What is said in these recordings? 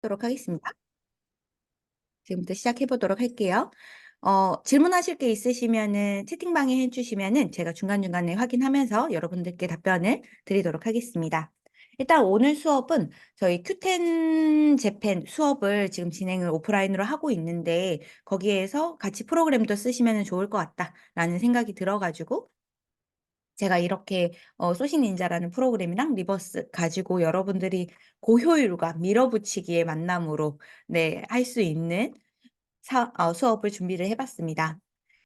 하도록 하겠습니다. 지금부터 시작해 보도록 할게요. 질문하실 게 있으시면은 채팅방에 해 주시면은 제가 중간중간에 확인하면서 여러분들께 답변을 드리도록 하겠습니다. 일단 오늘 수업은 저희 큐텐 재팬 수업을 지금 진행을 오프라인으로 하고 있는데 거기에서 같이 프로그램도 쓰시면은 좋을 것 같다라는 생각이 들어 가지고 제가 이렇게 소식 닌자라는 프로그램이랑 리버스 가지고 여러분들이 고효율과 밀어붙이기의 만남으로 네 할 수 있는 수업을 준비를 해 봤습니다.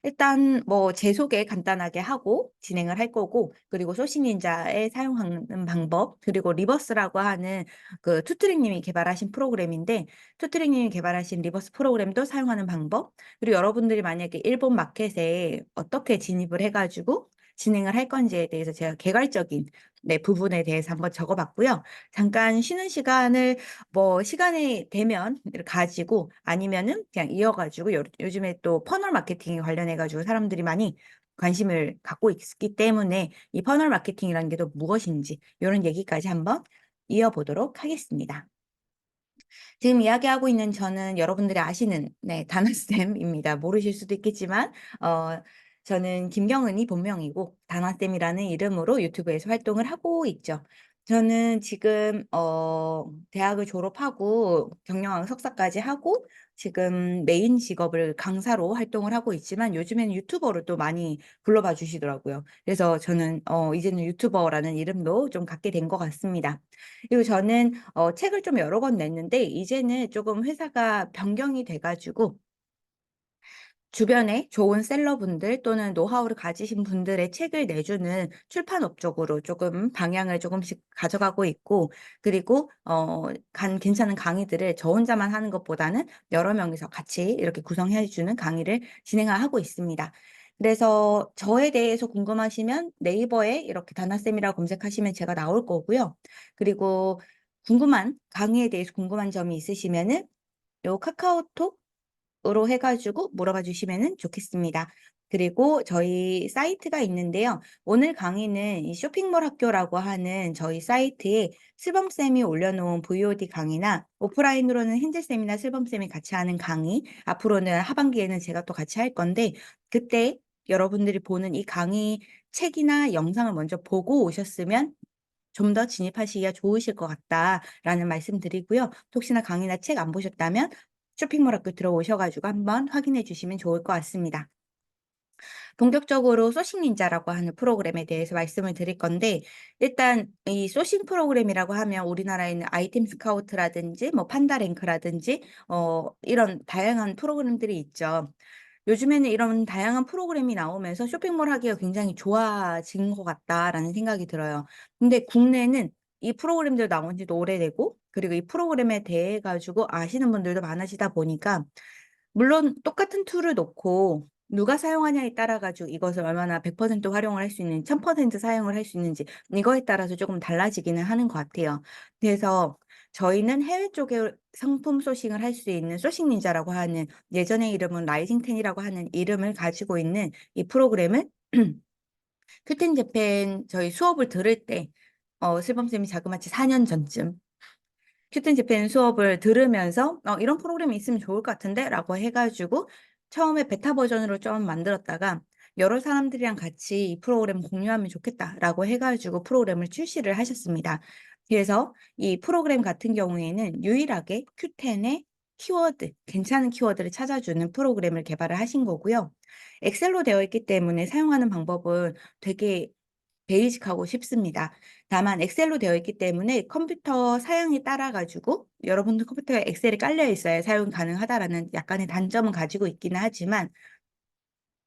일단 뭐 제 소개 간단하게 하고 진행을 할 거고, 그리고 소식 닌자에 사용하는 방법, 그리고 리버스라고 하는 그 투트릭 님이 개발하신 프로그램인데 투트릭 님이 개발하신 리버스 프로그램도 사용하는 방법, 그리고 여러분들이 만약에 일본 마켓에 어떻게 진입을 해 가지고 진행을 할 건지에 대해서 제가 개괄적인 네 부분에 대해서 한번 적어 봤고요. 잠깐 쉬는 시간을 뭐 시간이 되면 가지고 아니면은 그냥 이어 가지고 요즘에 또 퍼널 마케팅에 관련해 가지고 사람들이 많이 관심을 갖고 있기 때문에 이 퍼널 마케팅이라는 게 또 무엇인지 요런 얘기까지 한번 이어 보도록 하겠습니다. 지금 이야기하고 있는 저는 여러분들이 아시는 네 다나쌤입니다. 모르실 수도 있겠지만 저는 김경은이 본명이고 다나쌤이라는 이름으로 유튜브에서 활동을 하고 있죠. 저는 지금 대학을 졸업하고 경영학 석사까지 하고 지금 메인 직업을 강사로 활동을 하고 있지만 요즘에는 유튜버로 또 많이 불러봐 주시더라고요. 그래서 저는 이제는 유튜버라는 이름도 좀 갖게 된 것 같습니다. 그리고 저는 책을 좀 여러 권 냈는데 이제는 조금 회사가 변경이 돼 가지고 주변에 좋은 셀러분들 또는 노하우를 가지신 분들의 책을 내주는 출판업 쪽으로 조금 방향을 조금씩 가져가고 있고, 그리고 괜찮은 강의들을 저 혼자만 하는 것보다는 여러 명이서 같이 이렇게 구성해 주는 강의를 진행하고 있습니다. 그래서 저에 대해서 궁금하시면 네이버에 이렇게 다나쌤이라고 검색하시면 제가 나올 거고요. 그리고 궁금한 강의에 대해서 궁금한 점이 있으시면은 요 카카오톡 으로 해 가지고 물어봐 주시면은 좋겠습니다. 그리고 저희 사이트가 있는데요. 오늘 강의는 이 쇼핑몰 학교라고 하는 저희 사이트에 슬범쌤이 올려놓은 VOD 강의나 오프라인으로는 힌즐쌤이나 슬범쌤이 같이 하는 강의, 앞으로는 하반기에는 제가 또 같이 할 건데 그때 여러분들이 보는 이 강의 책이나 영상을 먼저 보고 오셨으면 좀 더 진입하시기가 좋으실 것 같다라는 말씀 드리고요. 혹시나 강의나 책 안 보셨다면 쇼핑몰 학교 들어오셔 가지고 한번 확인해 주시면 좋을 것 같습니다. 본격적으로 소싱 닌자라고 하는 프로그램에 대해서 말씀을 드릴 건데, 일단 이 소싱 프로그램이라고 하면 우리나라에 있는 아이템 스카우트라든지 뭐 판다랭크라든지 이런 다양한 프로그램들이 있죠. 요즘에는 이런 다양한 프로그램이 나오면서 쇼핑몰 하기가 굉장히 좋아진 것 같다라는 생각이 들어요. 근데 국내는 이 프로그램들 나온 지도 오래되고, 그리고 이 프로그램에 대해 가지고 아시는 분들도 많으시다 보니까 물론 똑같은 툴을 놓고 누가 사용하냐에 따라 가지고 이것을 얼마나 100% 활용을 할 수 있는 1000% 사용을 할 수 있는지 이거에 따라서 조금 달라지기는 하는 것 같아요. 그래서 저희는 해외 쪽에 상품 소싱을 할 수 있는 소싱 닌자라고 하는, 예전의 이름은 라이징 10 이라고 하는 이름을 가지고 있는 이 프로그램을 큐텐 재팬 저희 수업을 들을 때 슬범쌤이 자그마치 4년 전쯤 큐텐 재팬 수업을 들으면서 이런 프로그램이 있으면 좋을 것 같은데?"라고 해 가지고 처음에 베타 버전으로 좀 만들었다가 "여러 사람들이랑 같이 이 프로그램 공유하면 좋겠다."라고 해 가지고 프로그램을 출시를 하셨습니다. 그래서 이 프로그램 같은 경우에는 유일하게 Q10의 키워드, 괜찮은 키워드를 찾아주는 프로그램을 개발을 하신 거고요. 엑셀로 되어 있기 때문에 사용하는 방법은 되게 베이직하고 쉽습니다. 다만 엑셀로 되어 있기 때문에 컴퓨터 사양에 따라 가지고 여러분들 컴퓨터에 엑셀이 깔려 있어야 사용 가능하다라는 약간의 단점은 가지고 있기는 하지만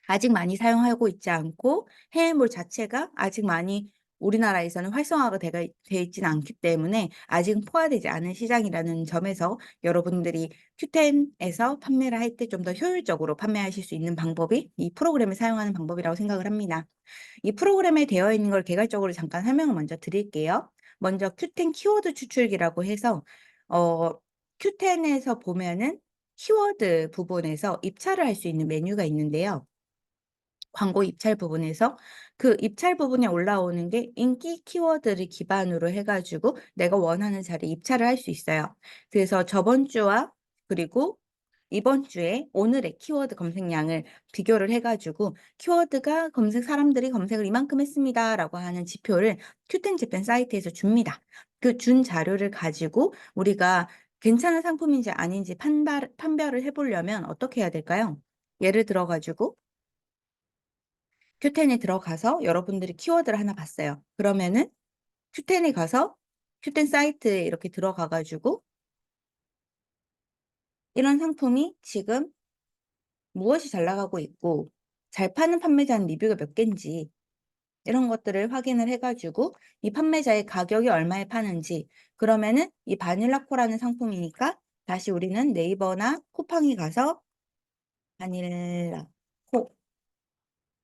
아직 많이 사용하고 있지 않고 해외물 자체가 아직 많이 우리나라에서는 활성화가 돼 있지는 않기 때문에 아직은 포화되지 않은 시장이라는 점에서 여러분들이 Q10에서 판매를 할 때 좀 더 효율적으로 판매하실 수 있는 방법이 이 프로그램을 사용하는 방법이라고 생각을 합니다. 이 프로그램에 되어 있는 걸 개괄적으로 잠깐 설명을 먼저 드릴게요. 먼저 Q10 키워드 추출기라고 해서 Q10에서 보면은 키워드 부분에서 입찰을 할 수 있는 메뉴가 있는데요. 광고 입찰 부분에서 그 입찰 부분에 올라오는 게 인기 키워드를 기반으로 해 가지고 내가 원하는 자리에 입찰을 할 수 있어요. 그래서 저번 주와 그리고 이번 주에 오늘의 키워드 검색량을 비교를 해 가지고 키워드가 검색 사람들이 검색을 이만큼 했습니다라고 하는 지표를 q10 재팬 사이트에서 줍니다. 그 준 자료를 가지고 우리가 괜찮은 상품인지 아닌지 판별을 해 보려면 어떻게 해야 될까요? 예를 들어 가지고 q10에 들어가서 여러분들이 키워드를 하나 봤어요. 그러면은 q10에 가서 q10 사이트에 이렇게 들어가 가지고 이런 상품이 지금 무엇이 잘 나가고 있고 잘 파는 판매자는 리뷰가 몇 개인지 이런 것들을 확인을 해 가지고 이 판매자의 가격이 얼마에 파는지, 그러면은 이 바닐라 코라는 상품이니까 다시 우리는 네이버나 쿠팡에 가서 바닐라 코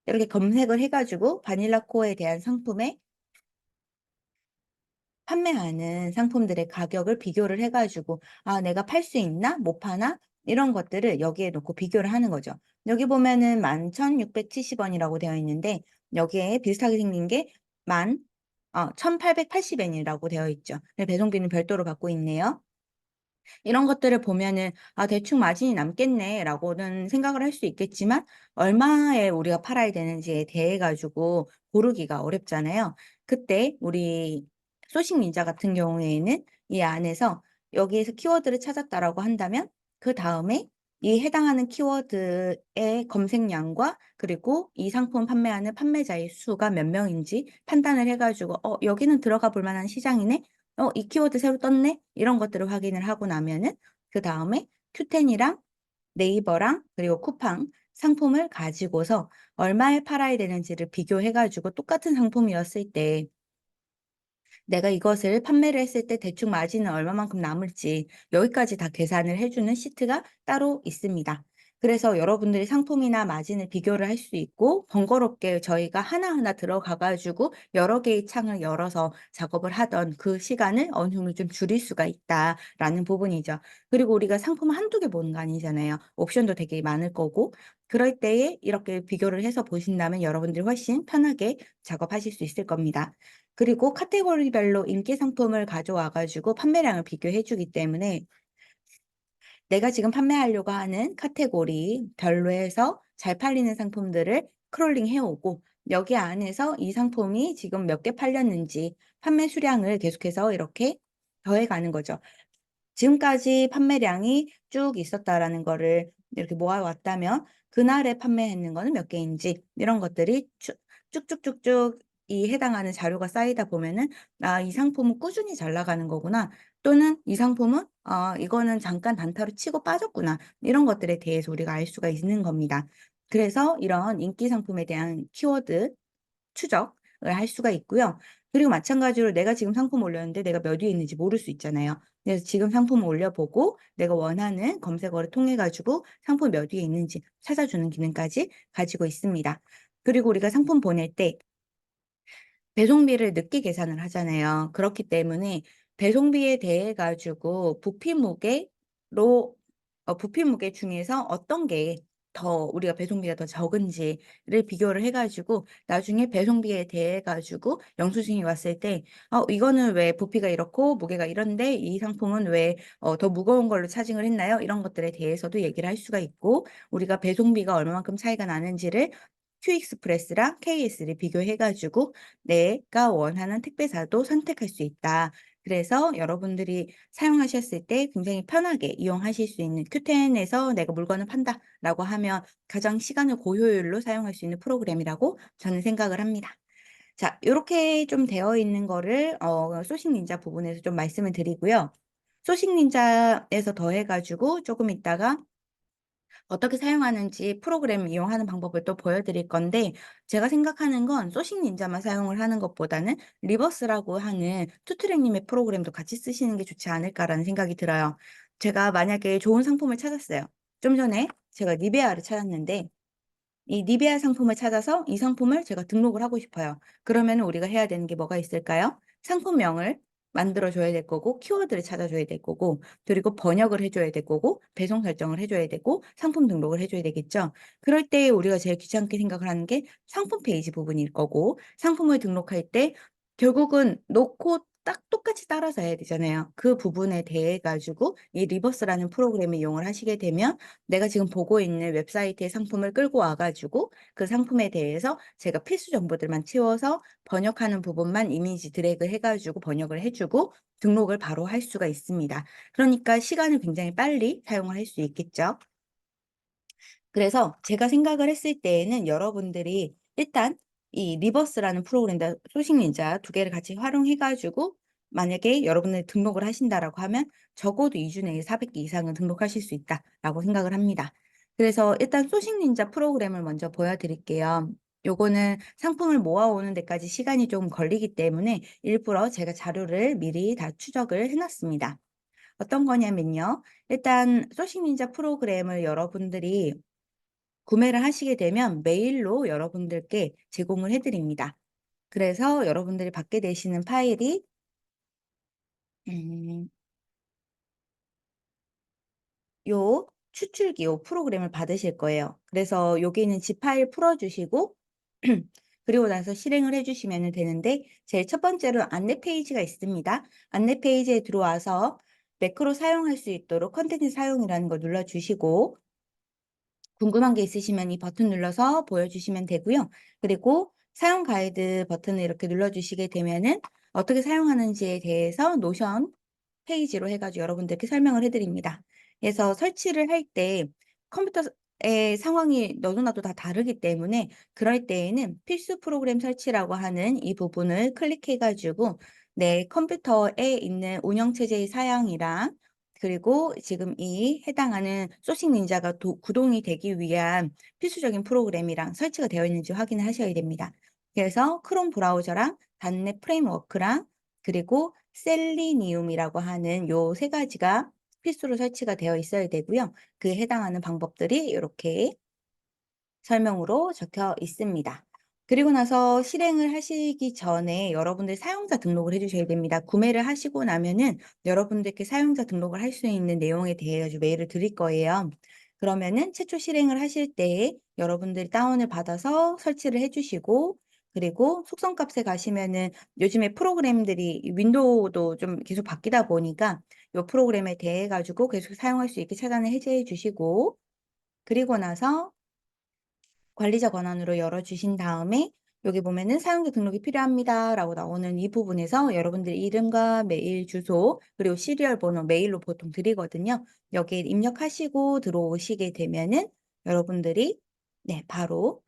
이렇게 검색을 해 가지고 바닐라 코에 대한 상품의 판매하는 상품들의 가격을 비교를 해 가지고 '아 내가 팔 수 있나? 못 파나?' 이런 것들을 여기에 놓고 비교를 하는 거죠. 여기 보면은 11,670 원이라고 되어 있는데 여기에 비슷하게 생긴 게 만 1,880 엔이라고 되어 있죠. 네, 배송비는 별도로 받고 있네요. 이런 것들을 보면은 '아 대충 마진이 남겠네.'라고는 생각을 할 수 있겠지만 얼마에 우리가 팔아야 되는지에 대해 가지고 고르기가 어렵잖아요. 그때 우리 소싱 닌자 같은 경우에는 이 안에서 여기에서 키워드를 찾았다라고 한다면 그다음에 이 해당하는 키워드의 검색량과 그리고 이 상품 판매하는 판매자의 수가 몇 명인지 판단을 해 가지고 '여기는 들어가 볼 만한 시장이네. 이 키워드 새로 떴네.' 이런 것들을 확인을 하고 나면은 그다음에 q10이랑 네이버랑 그리고 쿠팡 상품을 가지고서 얼마에 팔아야 되는지를 비교해 가지고 똑같은 상품이었을 때 내가 이것을 판매를 했을 때 대충 마진은 얼마만큼 남을지 여기까지 다 계산을 해 주는 시트가 따로 있습니다. 그래서 여러분들이 상품이나 마진을 비교를 할 수 있고 번거롭게 저희가 하나하나 들어가 가지고 여러 개의 창을 열어서 작업을 하던 그 시간을 어느 정도 좀 줄일 수가 있다라는 부분이죠. 그리고 우리가 상품 한두 개 보는 거 아니잖아요. 옵션도 되게 많을 거고 그럴 때에 이렇게 비교를 해서 보신다면 여러분들이 훨씬 편하게 작업하실 수 있을 겁니다. 그리고 카테고리별로 인기 상품을 가져와 가지고 판매량을 비교해 주기 때문에 내가 지금 판매하려고 하는 카테고리별로 해서 잘 팔리는 상품들을 크롤링 해 오고 여기 안에서 이 상품이 지금 몇 개 팔렸는지 판매 수량을 계속해서 이렇게 더해 가는 거죠. 지금까지 판매량이 쭉 있었다라는 거를 이렇게 모아 왔다면 그날에 판매했는 거는 몇 개인지 이런 것들이 쭉쭉쭉쭉 이 해당하는 자료가 쌓이다 보면은 '아 이 상품은 꾸준히 잘 나가는 거구나.' 또는 '이 상품은 이거는 잠깐 단타로 치고 빠졌구나.' 이런 것들에 대해서 우리가 알 수가 있는 겁니다. 그래서 이런 인기 상품에 대한 키워드 추적을 할 수가 있고요. 그리고 마찬가지로 내가 지금 상품 올렸는데 내가 몇 위에 있는지 모를 수 있잖아요. 그래서 지금 상품을 올려보고 내가 원하는 검색어를 통해 가지고 상품이 몇 위에 있는지 찾아주는 기능까지 가지고 있습니다. 그리고 우리가 상품 보낼 때 배송비를 늦게 계산을 하잖아요. 그렇기 때문에 배송비에 대해 가지고 부피 무게 중에서 어떤 게 더 우리가 배송비가 더 적은지를 비교를 해 가지고 나중에 배송비에 대해 가지고 영수증이 왔을 때 이거는 왜 부피가 이렇고 무게가 이런데 이 상품은 왜 더 무거운 걸로 차징을 했나요?' 이런 것들에 대해서도 얘기를 할 수가 있고 우리가 배송비가 얼마만큼 차이가 나는지를 큐익스프레스랑 KS를 비교해 가지고 내가 원하는 택배사도 선택할 수 있다. 그래서 여러분들이 사용하셨을 때 굉장히 편하게 이용하실 수 있는 q10에서 '내가 물건을 판다.'라고 하면 가장 시간을 고효율로 사용할 수 있는 프로그램이라고 저는 생각을 합니다. 자 요렇게 좀 되어 있는 거를 소식 닌자 부분에서 좀 말씀을 드리고요. 소식 닌자에서 더해 가지고 조금 있다가 어떻게 사용하는지 프로그램 이용하는 방법을 또 보여드릴 건데 제가 생각하는 건 소식 닌자만 사용을 하는 것보다는 리버스라고 하는 투트랙님의 프로그램도 같이 쓰시는 게 좋지 않을까라는 생각이 들어요. 제가 만약에 좋은 상품을 찾았어요. 좀 전에 제가 니베아를 찾았는데 이 니베아 상품을 찾아서 이 상품을 제가 등록을 하고 싶어요. 그러면 우리가 해야 되는 게 뭐가 있을까요? 상품명을 만들어 줘야 될 거고 키워드를 찾아 줘야 될 거고 그리고 번역을 해 줘야 될 거고 배송 설정을 해 줘야 되고 상품 등록을 해 줘야 되겠죠. 그럴 때 우리가 제일 귀찮게 생각을 하는 게 상품 페이지 부분일 거고 상품을 등록할 때 결국은 놓고 딱 똑같이 따라서 해야 되잖아요. 그 부분에 대해 가지고 이 리버스라는 프로그램을 이용을 하시게 되면 내가 지금 보고 있는 웹사이트의 상품을 끌고 와 가지고 그 상품에 대해서 제가 필수 정보들만 채워서 번역하는 부분만 이미지 드래그 해 가지고 번역을 해 주고 등록을 바로 할 수가 있습니다. 그러니까 시간을 굉장히 빨리 사용을 할 수 있겠죠. 그래서 제가 생각을 했을 때에는 여러분들이 일단 이 리버스라는 프로그램과 소식 닌자 두 개를 같이 활용해 가지고 만약에 여러분들이 등록을 하신다라고 하면 적어도 2주 내에 400개 이상은 등록하실 수 있다라고 생각을 합니다. 그래서 일단 소식 닌자 프로그램을 먼저 보여 드릴게요. 요거는 상품을 모아오는 데까지 시간이 좀 걸리기 때문에 일부러 제가 자료를 미리 다 추적을 해 놨습니다. 어떤 거냐면요. 일단 소식 닌자 프로그램을 여러분들이 구매를 하시게 되면 메일로 여러분들께 제공을 해 드립니다. 그래서 여러분들이 받게 되시는 파일이 음 요 추출기 요 프로그램을 받으실 거예요. 그래서 여기 있는 지 파일 풀어 주시고 그리고 나서 실행을 해 주시면은 되는데 제일 첫 번째로 안내 페이지가 있습니다. 안내 페이지에 들어와서 매크로 사용할 수 있도록 컨텐츠 사용이라는 걸 눌러 주시고 궁금한 게 있으시면 이 버튼 눌러서 보여주시면 되고요. 그리고 사용 가이드 버튼을 이렇게 눌러주시게 되면은 어떻게 사용하는지에 대해서 노션 페이지로 해 가지고 여러분들께 설명을 해 드립니다. 그래서 설치를 할 때 컴퓨터의 상황이 너도 나도 다 다르기 때문에 그럴 때에는 필수 프로그램 설치라고 하는 이 부분을 클릭해 가지고 내 컴퓨터에 있는 운영 체제의 사양이랑 그리고 지금 이 해당하는 소식 닌자가 구동이 되기 위한 필수적인 프로그램이랑 설치가 되어 있는지 확인을 하셔야 됩니다. 그래서 크롬 브라우저랑 단넷 프레임워크랑 그리고 셀리니움이라고 하는 요 세 가지가 필수로 설치가 되어 있어야 되고요. 그에 해당하는 방법들이 이렇게 설명으로 적혀 있습니다. 그리고 나서 실행을 하시기 전에 여러분들 사용자 등록을 해 주셔야 됩니다. 구매를 하시고 나면은 여러분들께 사용자 등록을 할 수 있는 내용에 대해 가지고 메일을 드릴 거예요. 그러면은 최초 실행을 하실 때에 여러분들이 다운을 받아서 설치를 해 주시고 그리고 속성값에 가시면은 요즘에 프로그램들이 이 윈도우도 좀 계속 바뀌다 보니까 요 프로그램에 대해 가지고 계속 사용할 수 있게 차단을 해제해 주시고 그리고 나서 관리자 권한으로 열어 주신 다음에 여기 보면은 "사용자 등록이 필요합니다."라고 나오는 이 부분에서 여러분들 이름과 메일 주소 그리고 시리얼 번호 메일로 보통 드리거든요. 여기에 입력하시고 들어오시게 되면은 여러분들이 네 바로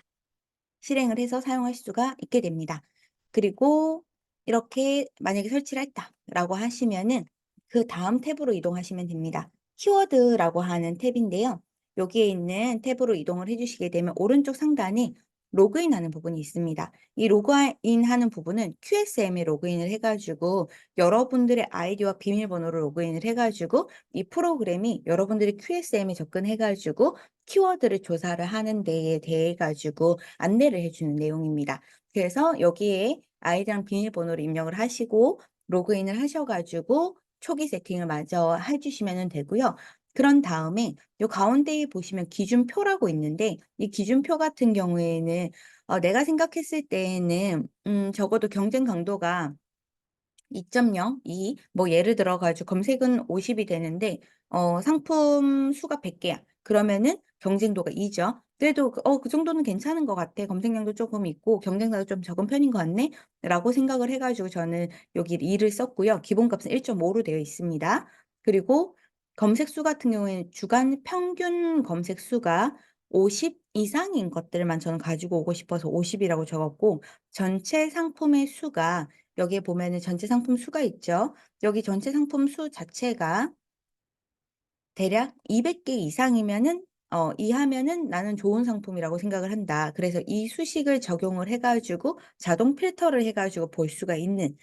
실행을 해서 사용할 수가 있게 됩니다. 그리고 이렇게 만약에 "설치를 했다."라고 하시면은 그다음 탭으로 이동하시면 됩니다. 키워드라고 하는 탭인데요. 여기에 있는 탭으로 이동을 해 주시게 되면 오른쪽 상단에 로그인하는 부분이 있습니다. 이 로그인하는 부분은 QSM에 로그인을 해 가지고 여러분들의 아이디와 비밀번호를 로그인을 해 가지고 이 프로그램이 여러분들이 QSM에 접근해 가지고 키워드를 조사를 하는 데에 대해 가지고 안내를 해 주는 내용입니다. 그래서 여기에 아이디랑 비밀번호를 입력을 하시고 로그인을 하셔 가지고 초기 세팅을 마저 해 주시면은 되고요. 그런 다음에 요 가운데에 보시면 기준표라고 있는데 이 기준표 같은 경우에는 내가 생각했을 때에는 적어도 경쟁 강도가 2.0, 2 뭐 예를 들어 가지고 검색은 50이 되는데 상품 수가 100 개야. 그러면은 경쟁도가 2죠. 그래도 그 정도는 괜찮은 것 같아. 검색량도 조금 있고 경쟁자도 좀 적은 편인 것 같네.'라고 생각을 해 가지고 저는 여기 2를 썼고요. 기본값은 1.5로 되어 있습니다. 그리고 검색 수 같은 경우에는 주간 평균 검색 수가 50 이상인 것들만 저는 가지고 오고 싶어서 50 이라고 적었고 전체 상품의 수가 여기에 보면은 전체 상품 수가 있죠. 여기 전체 상품 수 자체가 대략 200개 이상이면은 이하면은 '나는 좋은 상품이라고 생각을 한다.' 그래서 이 수식을 적용을 해 가지고 자동 필터를 해 가지고 볼 수가 있는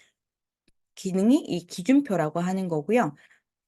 기능이 이 기준표라고 하는 거고요.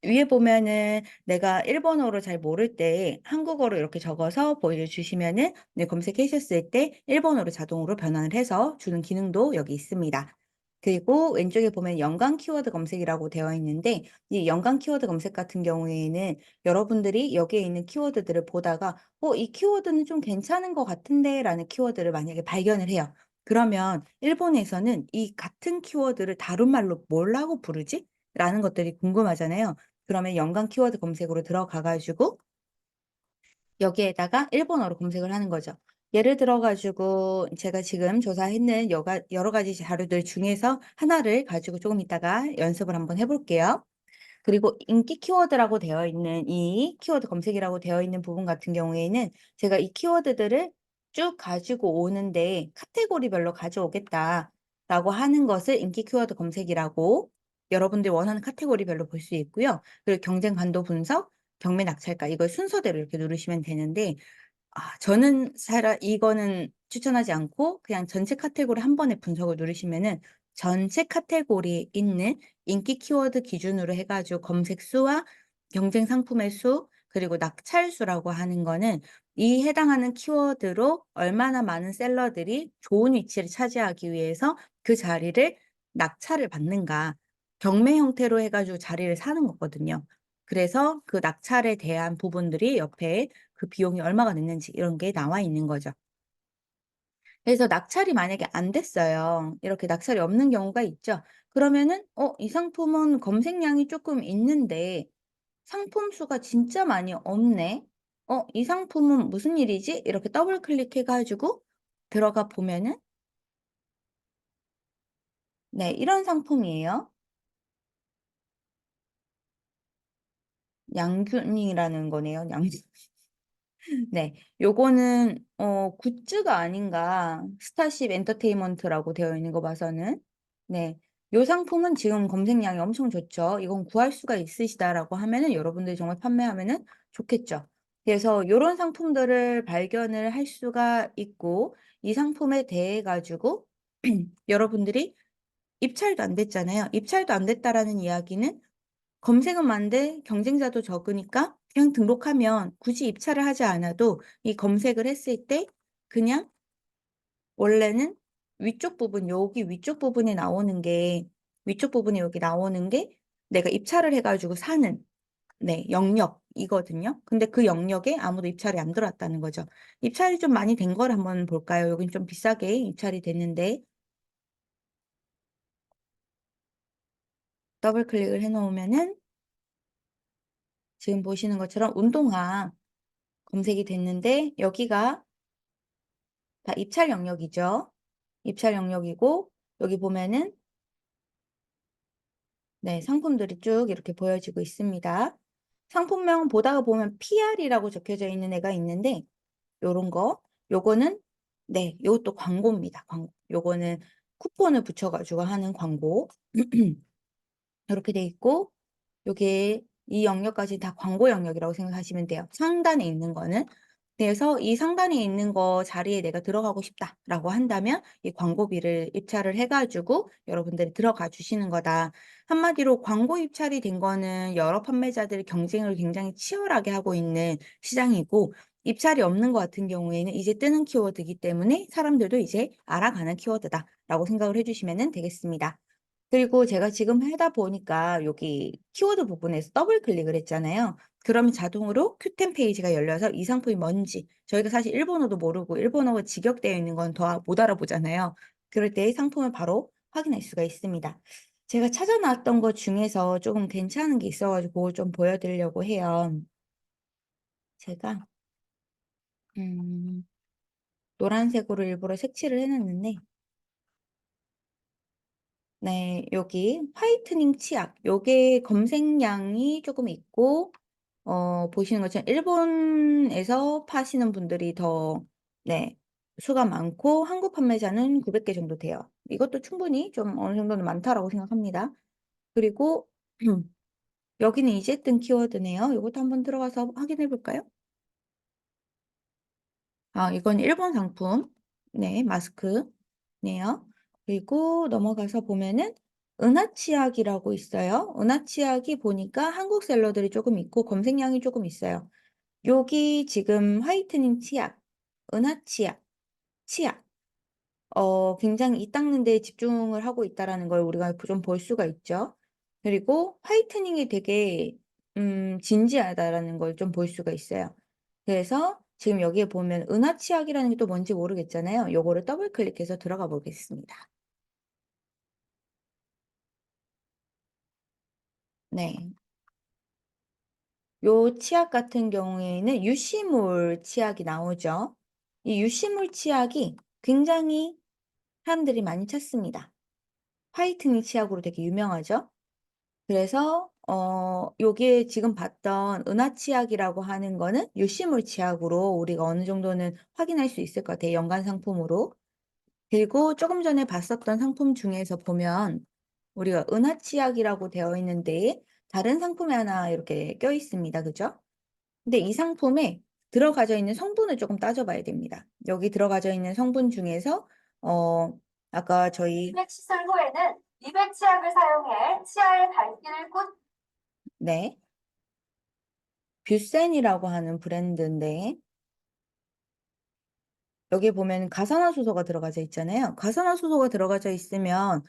위에 보면은 내가 일본어를 잘 모를 때 한국어로 이렇게 적어서 보여주시면은 네 검색하셨을 때 일본어로 자동으로 변환을 해서 주는 기능도 여기 있습니다. 그리고 왼쪽에 보면 연관 키워드 검색이라고 되어 있는데 이 연관 키워드 검색 같은 경우에는 여러분들이 여기에 있는 키워드들을 보다가 '어 이 키워드는 좀 괜찮은 것 같은데.'라는 키워드를 만약에 발견을 해요. 그러면 일본에서는 이 같은 키워드를 다른 말로 뭐라고 부르지? 라는 것들이 궁금하잖아요. 그러면 연관 키워드 검색으로 들어가 가지고 여기에다가 일본어로 검색을 하는 거죠. 예를 들어 가지고 제가 지금 조사했는 여러 가지 자료들 중에서 하나를 가지고 조금 이따가 연습을 한번 해 볼게요. 그리고 인기 키워드라고 되어 있는 이 키워드 검색이라고 되어 있는 부분 같은 경우에는 제가 이 키워드들을 쭉 가지고 오는데 '카테고리별로 가져오겠다.'라고 하는 것을 인기 키워드 검색이라고 여러분들이 원하는 카테고리별로 볼 수 있고요. 그리고 경쟁 반도 분석, 경매 낙찰가 이걸 순서대로 이렇게 누르시면 되는데 저는 사라 이거는 추천하지 않고 그냥 전체 카테고리 한 번에 분석을 누르시면은 전체 카테고리에 있는 인기 키워드 기준으로 해 가지고 검색 수와 경쟁 상품의 수 그리고 낙찰 수라고 하는 거는 이 해당하는 키워드로 얼마나 많은 셀러들이 좋은 위치를 차지하기 위해서 그 자리를 낙찰을 받는가 경매 형태로 해 가지고 자리를 사는 거거든요. 그래서 그 낙찰에 대한 부분들이 옆에 그 비용이 얼마가 됐는지 이런 게 나와 있는 거죠. 그래서 낙찰이 만약에 안 됐어요. 이렇게 낙찰이 없는 경우가 있죠. 그러면은 '어 이 상품은 검색량이 쪼끔 있는데 상품 수가 진짜 많이 없네. 어 이 상품은 무슨 일이지?' 이렇게 더블 클릭해 가지고 들어가 보면은 네 이런 상품이에요. 양균이라는 거네요. 양 네. 요거는 굿즈가 아닌가 스타쉽 엔터테인먼트라고 되어 있는 거 봐서는. 네. 요 상품은 지금 검색량이 엄청 좋죠. "이건 구할 수가 있으시다."라고 하면은 여러분들이 정말 판매하면은 좋겠죠. 그래서 요런 상품들을 발견을 할 수가 있고 이 상품에 대해 가지고 여러분들이 입찰도 안 됐잖아요. 입찰도 안 됐다라는 이야기는 검색은 많은데 경쟁자도 적으니까 그냥 등록하면 굳이 입찰을 하지 않아도 이 검색을 했을 때 그냥 원래는 위쪽 부분 여기 위쪽 부분에 나오는 게 위쪽 부분에 여기 나오는 게 내가 입찰을 해 가지고 사는 네 영역이거든요. 근데 그 영역에 아무도 입찰이 안 들어왔다는 거죠. 입찰이 좀 많이 된 걸 한번 볼까요? 여긴 좀 비싸게 입찰이 됐는데 더블 클릭을 해 놓으면은 지금 보시는 것처럼 운동화 검색이 됐는데 여기가 다 입찰 영역이죠. 입찰 영역이고 여기 보면은 네 상품들이 쭉 이렇게 보여지고 있습니다. 상품명 보다가 보면 PR이라고 적혀져 있는 애가 있는데 요런 거 요거는 네 요것도 광고입니다, 광고. 요거는 쿠폰을 붙여 가지고 하는 광고. 요렇게 돼 있고 요게 이 영역까지 다 광고 영역이라고 생각하시면 돼요, 상단에 있는 거는. 그래서 이 상단에 있는 거 자리에 내가 들어가고 싶다라고 한다면 이 광고비를 입찰을 해 가지고 여러분들이 들어가 주시는 거다. 한마디로 광고 입찰이 된 거는 여러 판매자들이 경쟁을 굉장히 치열하게 하고 있는 시장이고 입찰이 없는 것 같은 경우에는 이제 뜨는 키워드이기 때문에 사람들도 이제 알아가는 키워드다라고 생각을 해 주시면 되겠습니다. 그리고 제가 지금 하다 보니까 여기 키워드 부분에서 더블 클릭을 했잖아요. 그러면 자동으로 큐템 페이지가 열려서 이 상품이 뭔지 저희가 사실 일본어도 모르고 일본어가 직역되어 있는 건 더 못 알아보잖아요. 그럴 때 상품을 바로 확인할 수가 있습니다. 제가 찾아 놨던 것 중에서 조금 괜찮은 게 있어 가지고 그걸 좀 보여 드리려고 해요. 제가 음 노란색으로 일부러 색칠을 해 놨는데 네 여기 화이트닝 치약 요게 검색량이 조금 있고 보시는 것처럼 일본에서 파시는 분들이 더 네 수가 많고 한국 판매자는 900개 정도 돼요. 이것도 충분히 좀 어느 정도는 많다라고 생각합니다. 그리고 여기는 이제 뜬 키워드네요. 요것도 한번 들어가서 확인해 볼까요? 이건 일본 상품. 네 마스크네요. 그리고 넘어가서 보면은 은하치약이라고 있어요. 은하치약이 보니까 한국 셀러들이 쪼금 있고 검색량이 쪼금 있어요. 여기 지금 화이트닝 치약, 은하 치약, 치약 굉장히 이 닦는 데 집중을 하고 있다라는 걸 우리가 좀 볼 수가 있죠. 그리고 화이트닝이 되게 진지하다라는 걸 좀 볼 수가 있어요. 그래서 지금 여기에 보면 은하 치약이라는 게 또 뭔지 모르겠잖아요. 요거를 더블 클릭해서 들어가 보겠습니다. 네. 요 치약 같은 경우에는 유시물 치약이 나오죠. 이 유시물 치약이 굉장히 사람들이 많이 찾습니다. 화이트닝 치약으로 되게 유명하죠. 그래서 요게 지금 봤던 은하 치약이라고 하는 거는 유시물 치약으로 우리가 어느 정도는 확인할 수 있을 것 같아요, 연간 상품으로. 그리고 조금 전에 봤었던 상품 중에서 보면 우리가 은하 치약이라고 되어 있는데 다른 상품이 하나 이렇게 껴 있습니다. 그죠? 근데 이 상품에 들어가져 있는 성분을 조금 따져 봐야 됩니다. 여기 들어가져 있는 성분 중에서 어 아까 저희 미백 시술 후에는 미백 치약을 사용해 치아의 밝기를 꾸 네. 뷰센이라고 하는 브랜드인데 여기에 보면 가산화수소가 들어가져 있잖아요. 가산화수소가 들어가져 있으면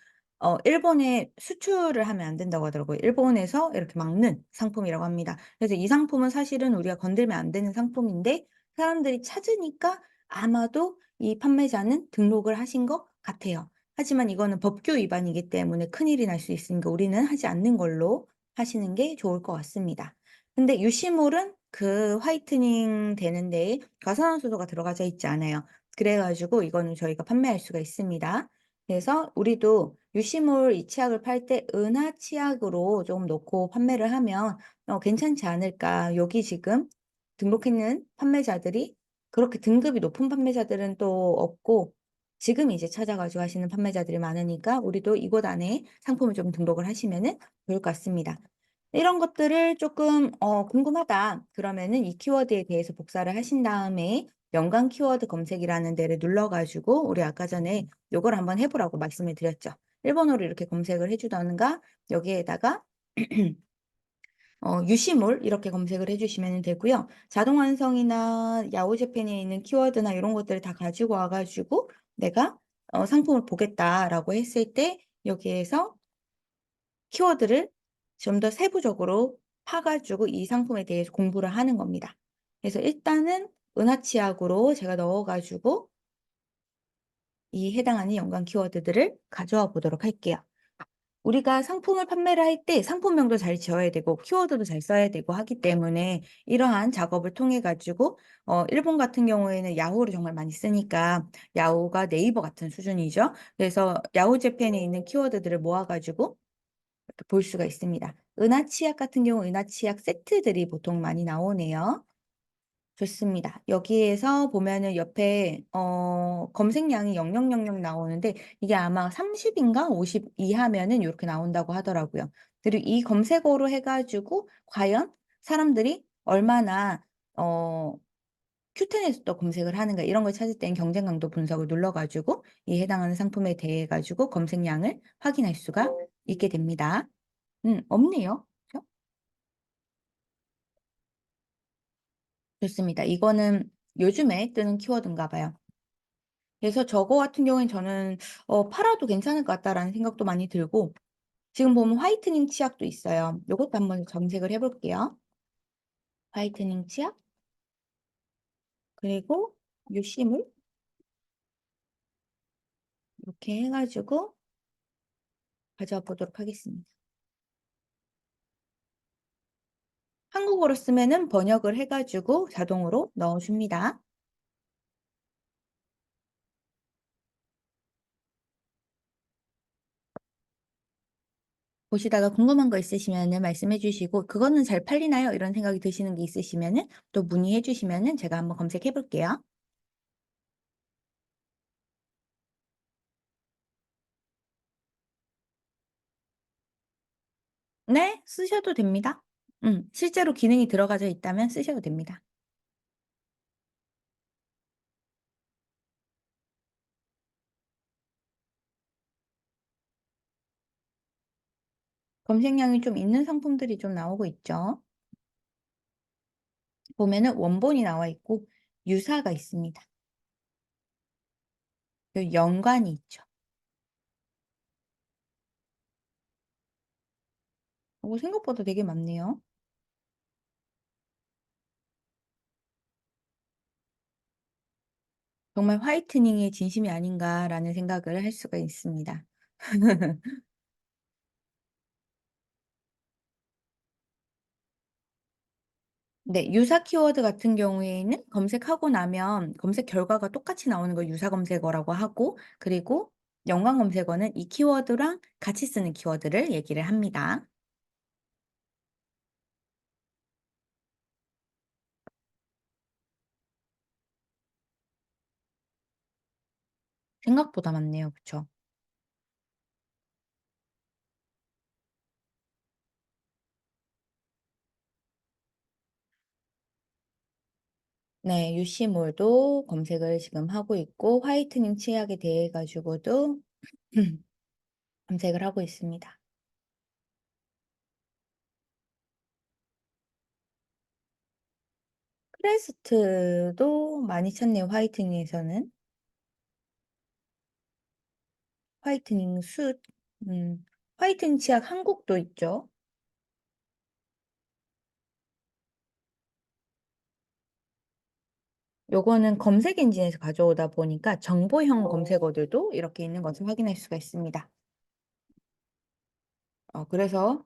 일본에 수출을 하면 안 된다고 하더라고요. 일본에서 이렇게 막는 상품이라고 합니다. 그래서 이 상품은 사실은 우리가 건들면 안 되는 상품인데 사람들이 찾으니까 아마도 이 판매자는 등록을 하신 것 같아요. 하지만 이거는 법규 위반이기 때문에 큰일이 날 수 있으니까 우리는 하지 않는 걸로 하시는 게 좋을 것 같습니다. 근데 유시몰은 그 화이트닝 되는 데에 가산화수소가 들어가져 있지 않아요. 그래 가지고 이거는 저희가 판매할 수가 있습니다. 그래서 우리도 유시몰 이 치약을 팔 때 은하 치약으로 좀 놓고 판매를 하면 괜찮지 않을까. 여기 지금 등록해 있는 판매자들이 그렇게 등급이 높은 판매자들은 또 없고 지금 이제 찾아 가지고 하시는 판매자들이 많으니까 우리도 이곳 안에 상품을 좀 등록을 하시면은 좋을 것 같습니다. 이런 것들을 조금 궁금하다 그러면은 이 키워드에 대해서 복사를 하신 다음에 연관 키워드 검색이라는 데를 눌러 가지고 우리 아까 전에 요걸 한번 해 보라고 말씀을 드렸죠. 일본어로 이렇게 검색을 해 주든가 여기에다가 유시몰 이렇게 검색을 해 주시면 되고요. 자동 완성이나 야후 재팬에 있는 키워드나 요런 것들을 다 가지고 와 가지고 내가 '상품을 보겠다.'라고 했을 때 여기에서 키워드를 좀 더 세부적으로 파 가지고 이 상품에 대해서 공부를 하는 겁니다. 그래서 일단은 은하 치약으로 제가 넣어 가지고 이 해당하는 연관 키워드들을 가져와 보도록 할게요. 우리가 상품을 판매를 할 때 상품명도 잘 지어야 되고 키워드도 잘 써야 되고 하기 때문에 이러한 작업을 통해 가지고 일본 같은 경우에는 야후를 정말 많이 쓰니까 야후가 네이버 같은 수준이죠. 그래서 야후 재팬에 있는 키워드들을 모아 가지고 이렇게 볼 수가 있습니다. 은하 치약 같은 경우 은하 치약 세트들이 보통 많이 나오네요. 좋습니다. 여기에서 보면은 옆에 검색량이 0000 나오는데 이게 아마 30 인가 50 이하면은 요렇게 나온다고 하더라고요. 그리고 이 검색어로 해 가지고 과연 사람들이 얼마나 어 q10에서 또 검색을 하는가 이런 걸 찾을 땐 경쟁 강도 분석을 눌러 가지고 이 해당하는 상품에 대해 가지고 검색량을 확인할 수가 있게 됩니다. 없네요. 그죠? 좋습니다. 이거는 요즘에 뜨는 키워드인가 봐요. 그래서 저거 같은 경우엔 저는 '팔아도 괜찮을 것 같다.'라는 생각도 많이 들고 지금 보면 화이트닝 치약도 있어요. 요것도 한번 검색을 해 볼게요. 화이트닝 치약 그리고 유시물 이렇게 해 가지고 가져와 보도록 하겠습니다. 한국어로 쓰면은 번역을 해 가지고 자동으로 넣어 줍니다. 보시다가 궁금한 거 있으시면은 말씀해 주시고 '그거는 잘 팔리나요?' 이런 생각이 드시는 게 있으시면은 또 문의해 주시면은 제가 한번 검색해 볼게요. 네. 쓰셔도 됩니다. 실제로 기능이 들어가져 있다면 쓰셔도 됩니다. 검색량이 좀 있는 상품들이 좀 나오고 있죠. 보면은 원본이 나와 있고 유사가 있습니다. 연관이 있죠. 생각보다 되게 많네요. 정말 '화이트닝의 진심이 아닌가.'라는 생각을 할 수가 있습니다. 네. 유사 키워드 같은 경우에는 검색하고 나면 검색 결과가 똑같이 나오는 걸 유사 검색어라고 하고, 그리고 연관 검색어는 이 키워드랑 같이 쓰는 키워드를 얘기를 합니다. 생각보다 많네요. 그쵸? 네. 유시몰도 검색을 지금 하고 있고, 화이트닝 치약에 대해 가지고도 검색을 하고 있습니다. 크레스트도 많이 찾네요, 화이트닝에서는. 화이트닝 숯, 음 화이트닝 치약 한국도 있죠. 요거는 검색 엔진에서 가져오다 보니까 정보형 검색어들도 이렇게 있는 것을 확인할 수가 있습니다. 그래서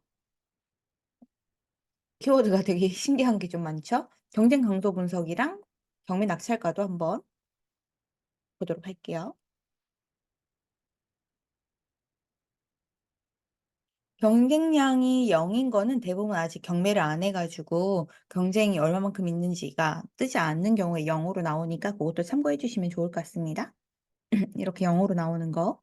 키워드가 되게 신기한 게 좀 많죠. 경쟁 강도 분석이랑 경매 낙찰가도 한번 보도록 할게요. 경쟁량이 0인 거는 대부분 아직 경매를 안 해 가지고 경쟁이 얼마만큼 있는지가 뜨지 않는 경우에 0 으로 나오니까 그것도 참고해 주시면 좋을 것 같습니다. 이렇게 0 으로 나오는 거.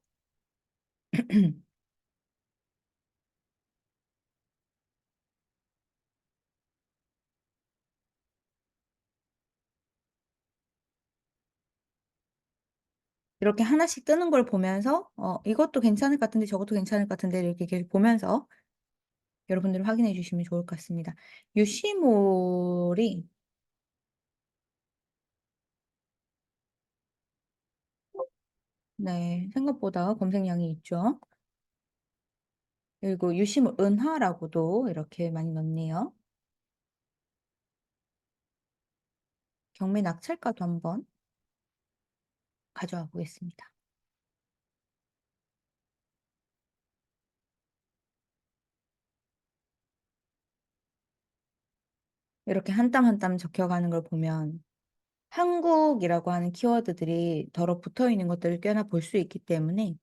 이렇게 하나씩 뜨는 걸 보면서 '이것도 괜찮을 것 같은데 저것도 괜찮을 것 같은데.' 이렇게 계속 보면서 여러분들이 확인해 주시면 좋을 것 같습니다. 유시몰이 네 생각보다 검색량이 있죠. 그리고 유시몰 은하라고도 이렇게 많이 넣네요. 경매 낙찰가도 한번 가져와 보겠습니다. 이렇게 한 땀 한 땀 적혀가는 걸 보면 한국이라고 하는 키워드들이 덜어 붙어 있는 것들을 꽤나 볼 수 있기 때문에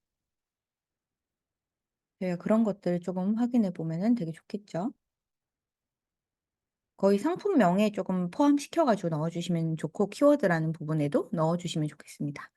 저희가 그런 것들을 조금 확인해 보면은 되게 좋겠죠. 거의 상품명에 조금 포함시켜 가지고 넣어 주시면 좋고, 키워드라는 부분에도 넣어 주시면 좋겠습니다.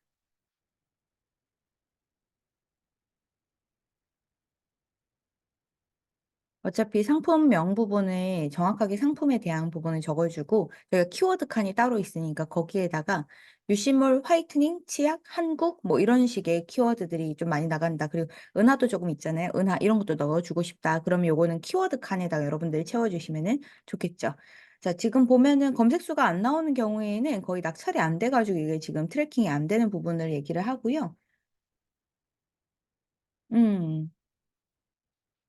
어차피 상품명 부분에 정확하게 상품에 대한 부분을 적어 주고, 저희가 키워드 칸이 따로 있으니까 거기에다가 유시몰 화이트닝 치약 한국 뭐 이런 식의 키워드들이 좀 많이 나간다. 그리고 은하도 조금 있잖아요. 은하 이런 것도 넣어 주고 싶다. 그러면 요거는 키워드 칸에다가 여러분들이 채워 주시면은 좋겠죠. 자, 지금 보면은 검색 수가 안 나오는 경우에는 거의 낙찰이 안 돼 가지고 이게 지금 트래킹이 안 되는 부분을 얘기를 하고요. 음.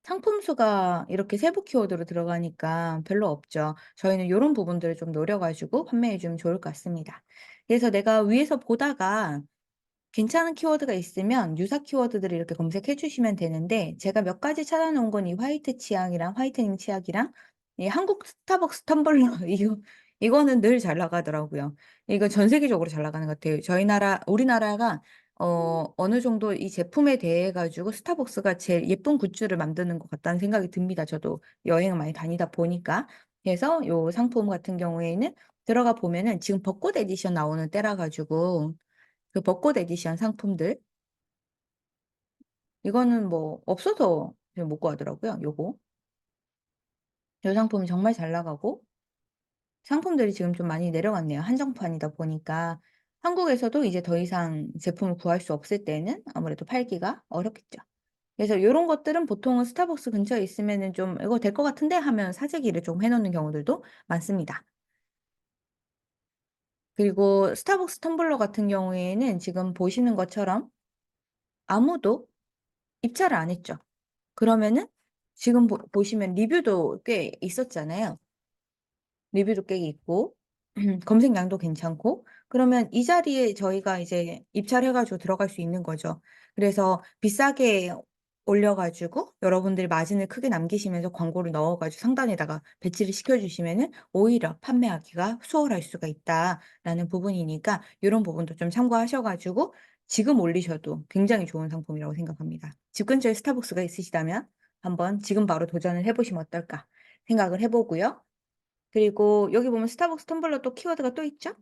상품 수가 이렇게 세부 키워드로 들어가니까 별로 없죠. 저희는 요런 부분들을 좀 노려 가지고 판매해 주면 좋을 것 같습니다. 그래서 내가 위에서 보다가 괜찮은 키워드가 있으면 유사 키워드들을 이렇게 검색해 주시면 되는데, 제가 몇 가지 찾아 놓은 건 이 화이트 치약이랑 화이트닝 치약이랑 이 한국 스타벅스 텀블러 이거는 늘 잘 나가더라고요. 이거 전 세계적으로 잘 나가는 것 같아요. 저희 나라 우리나라가 어느 정도 이 제품에 대해 가지고 스타벅스가 제일 예쁜 굿즈를 만드는 것 같다는 생각이 듭니다. 저도 여행을 많이 다니다 보니까. 그래서 요 상품 같은 경우에는 들어가 보면은 지금 벚꽃 에디션 나오는 때라 가지고 그 벚꽃 에디션 상품들, 이거는 뭐 없어서 그냥 못 구하더라고요, 요거. 요 상품이 정말 잘 나가고 상품들이 지금 좀 많이 내려갔네요. 한정판이다 보니까 한국에서도 이제 더 이상 제품을 구할 수 없을 때는 아무래도 팔기가 어렵겠죠. 그래서 요런 것들은 보통은 스타벅스 근처에 있으면은 좀 '이거 될 것 같은데.' 하면 사재기를 좀 해 놓는 경우들도 많습니다. 그리고 스타벅스 텀블러 같은 경우에는 지금 보시는 것처럼 아무도 입찰을 안 했죠. 그러면은 지금 보시면 리뷰도 꽤 있었잖아요. 리뷰도 꽤 있고 검색량도 괜찮고 그러면 이 자리에 저희가 이제 입찰해가지고 들어갈 수 있는 거죠. 그래서 비싸게 올려가지고 여러분들이 마진을 크게 남기시면서 광고를 넣어가지고 상단에다가 배치를 시켜주시면은 오히려 판매하기가 수월할 수가 있다라는 부분이니까 이런 부분도 좀 참고하셔가지고 지금 올리셔도 굉장히 좋은 상품이라고 생각합니다. 집 근처에 스타벅스가 있으시다면 한번 지금 바로 도전을 해보시면 어떨까 생각을 해보고요. 그리고 여기 보면 스타벅스 텀블러 또 키워드가 또 있죠?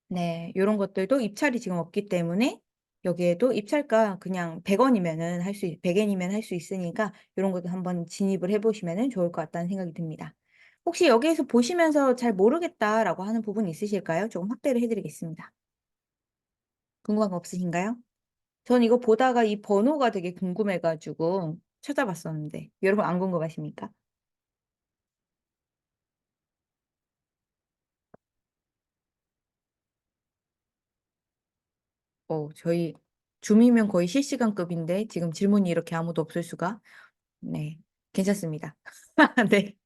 네, 요런 것들도 입찰이 지금 없기 때문에 여기에도 입찰가 그냥 100원이면은 100엔이면 할 수 있으니까 요런 것도 한번 진입을 해보시면은 좋을 것 같다는 생각이 듭니다. 혹시 여기에서 보시면서 잘 모르겠다라고 하는 부분이 있으실까요? 조금 확대를 해드리겠습니다. 궁금한 거 없으신가요? 전 이거 보다가 이 번호가 되게 궁금해가지고 찾아봤었는데 여러분 안 궁금하십니까? 저희 줌이면 거의 실시간급인데 지금 질문이 이렇게 아무도 없을 수가. 네, 괜찮습니다. 네,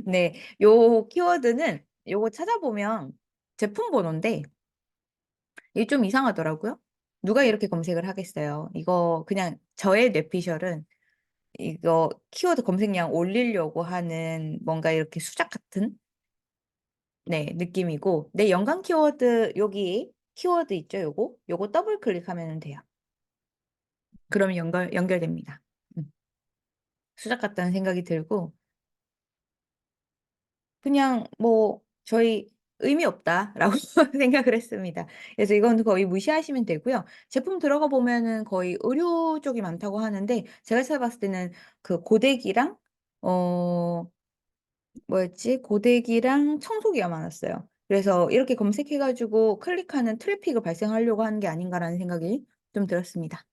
네, 요 키워드는 요거 찾아보면 제품 번호인데 이게 좀 이상하더라고요. 누가 이렇게 검색을 하겠어요. 이거 그냥 저의 뇌피셜은 이거 키워드 검색량 올리려고 하는 뭔가 이렇게 수작 같은 네, 느낌이고 내 연관 키워드 여기 키워드 있죠, 요거 더블 클릭하면 돼요. 그러면 연결됩니다. 음. 수작 같다는 생각이 들고 그냥 뭐 저희 의미 없다라고 생각을 했습니다. 그래서 이건 거의 무시하시면 되고요. 제품 들어가 보면은 거의 의류 쪽이 많다고 하는데 제가 찾아봤을 때는 그 고데기랑 어 뭐였지? 고데기랑 청소기가 많았어요. 그래서 이렇게 검색해 가지고 클릭하는 트래픽을 발생하려고 하는 게 아닌가라는 생각이 좀 들었습니다.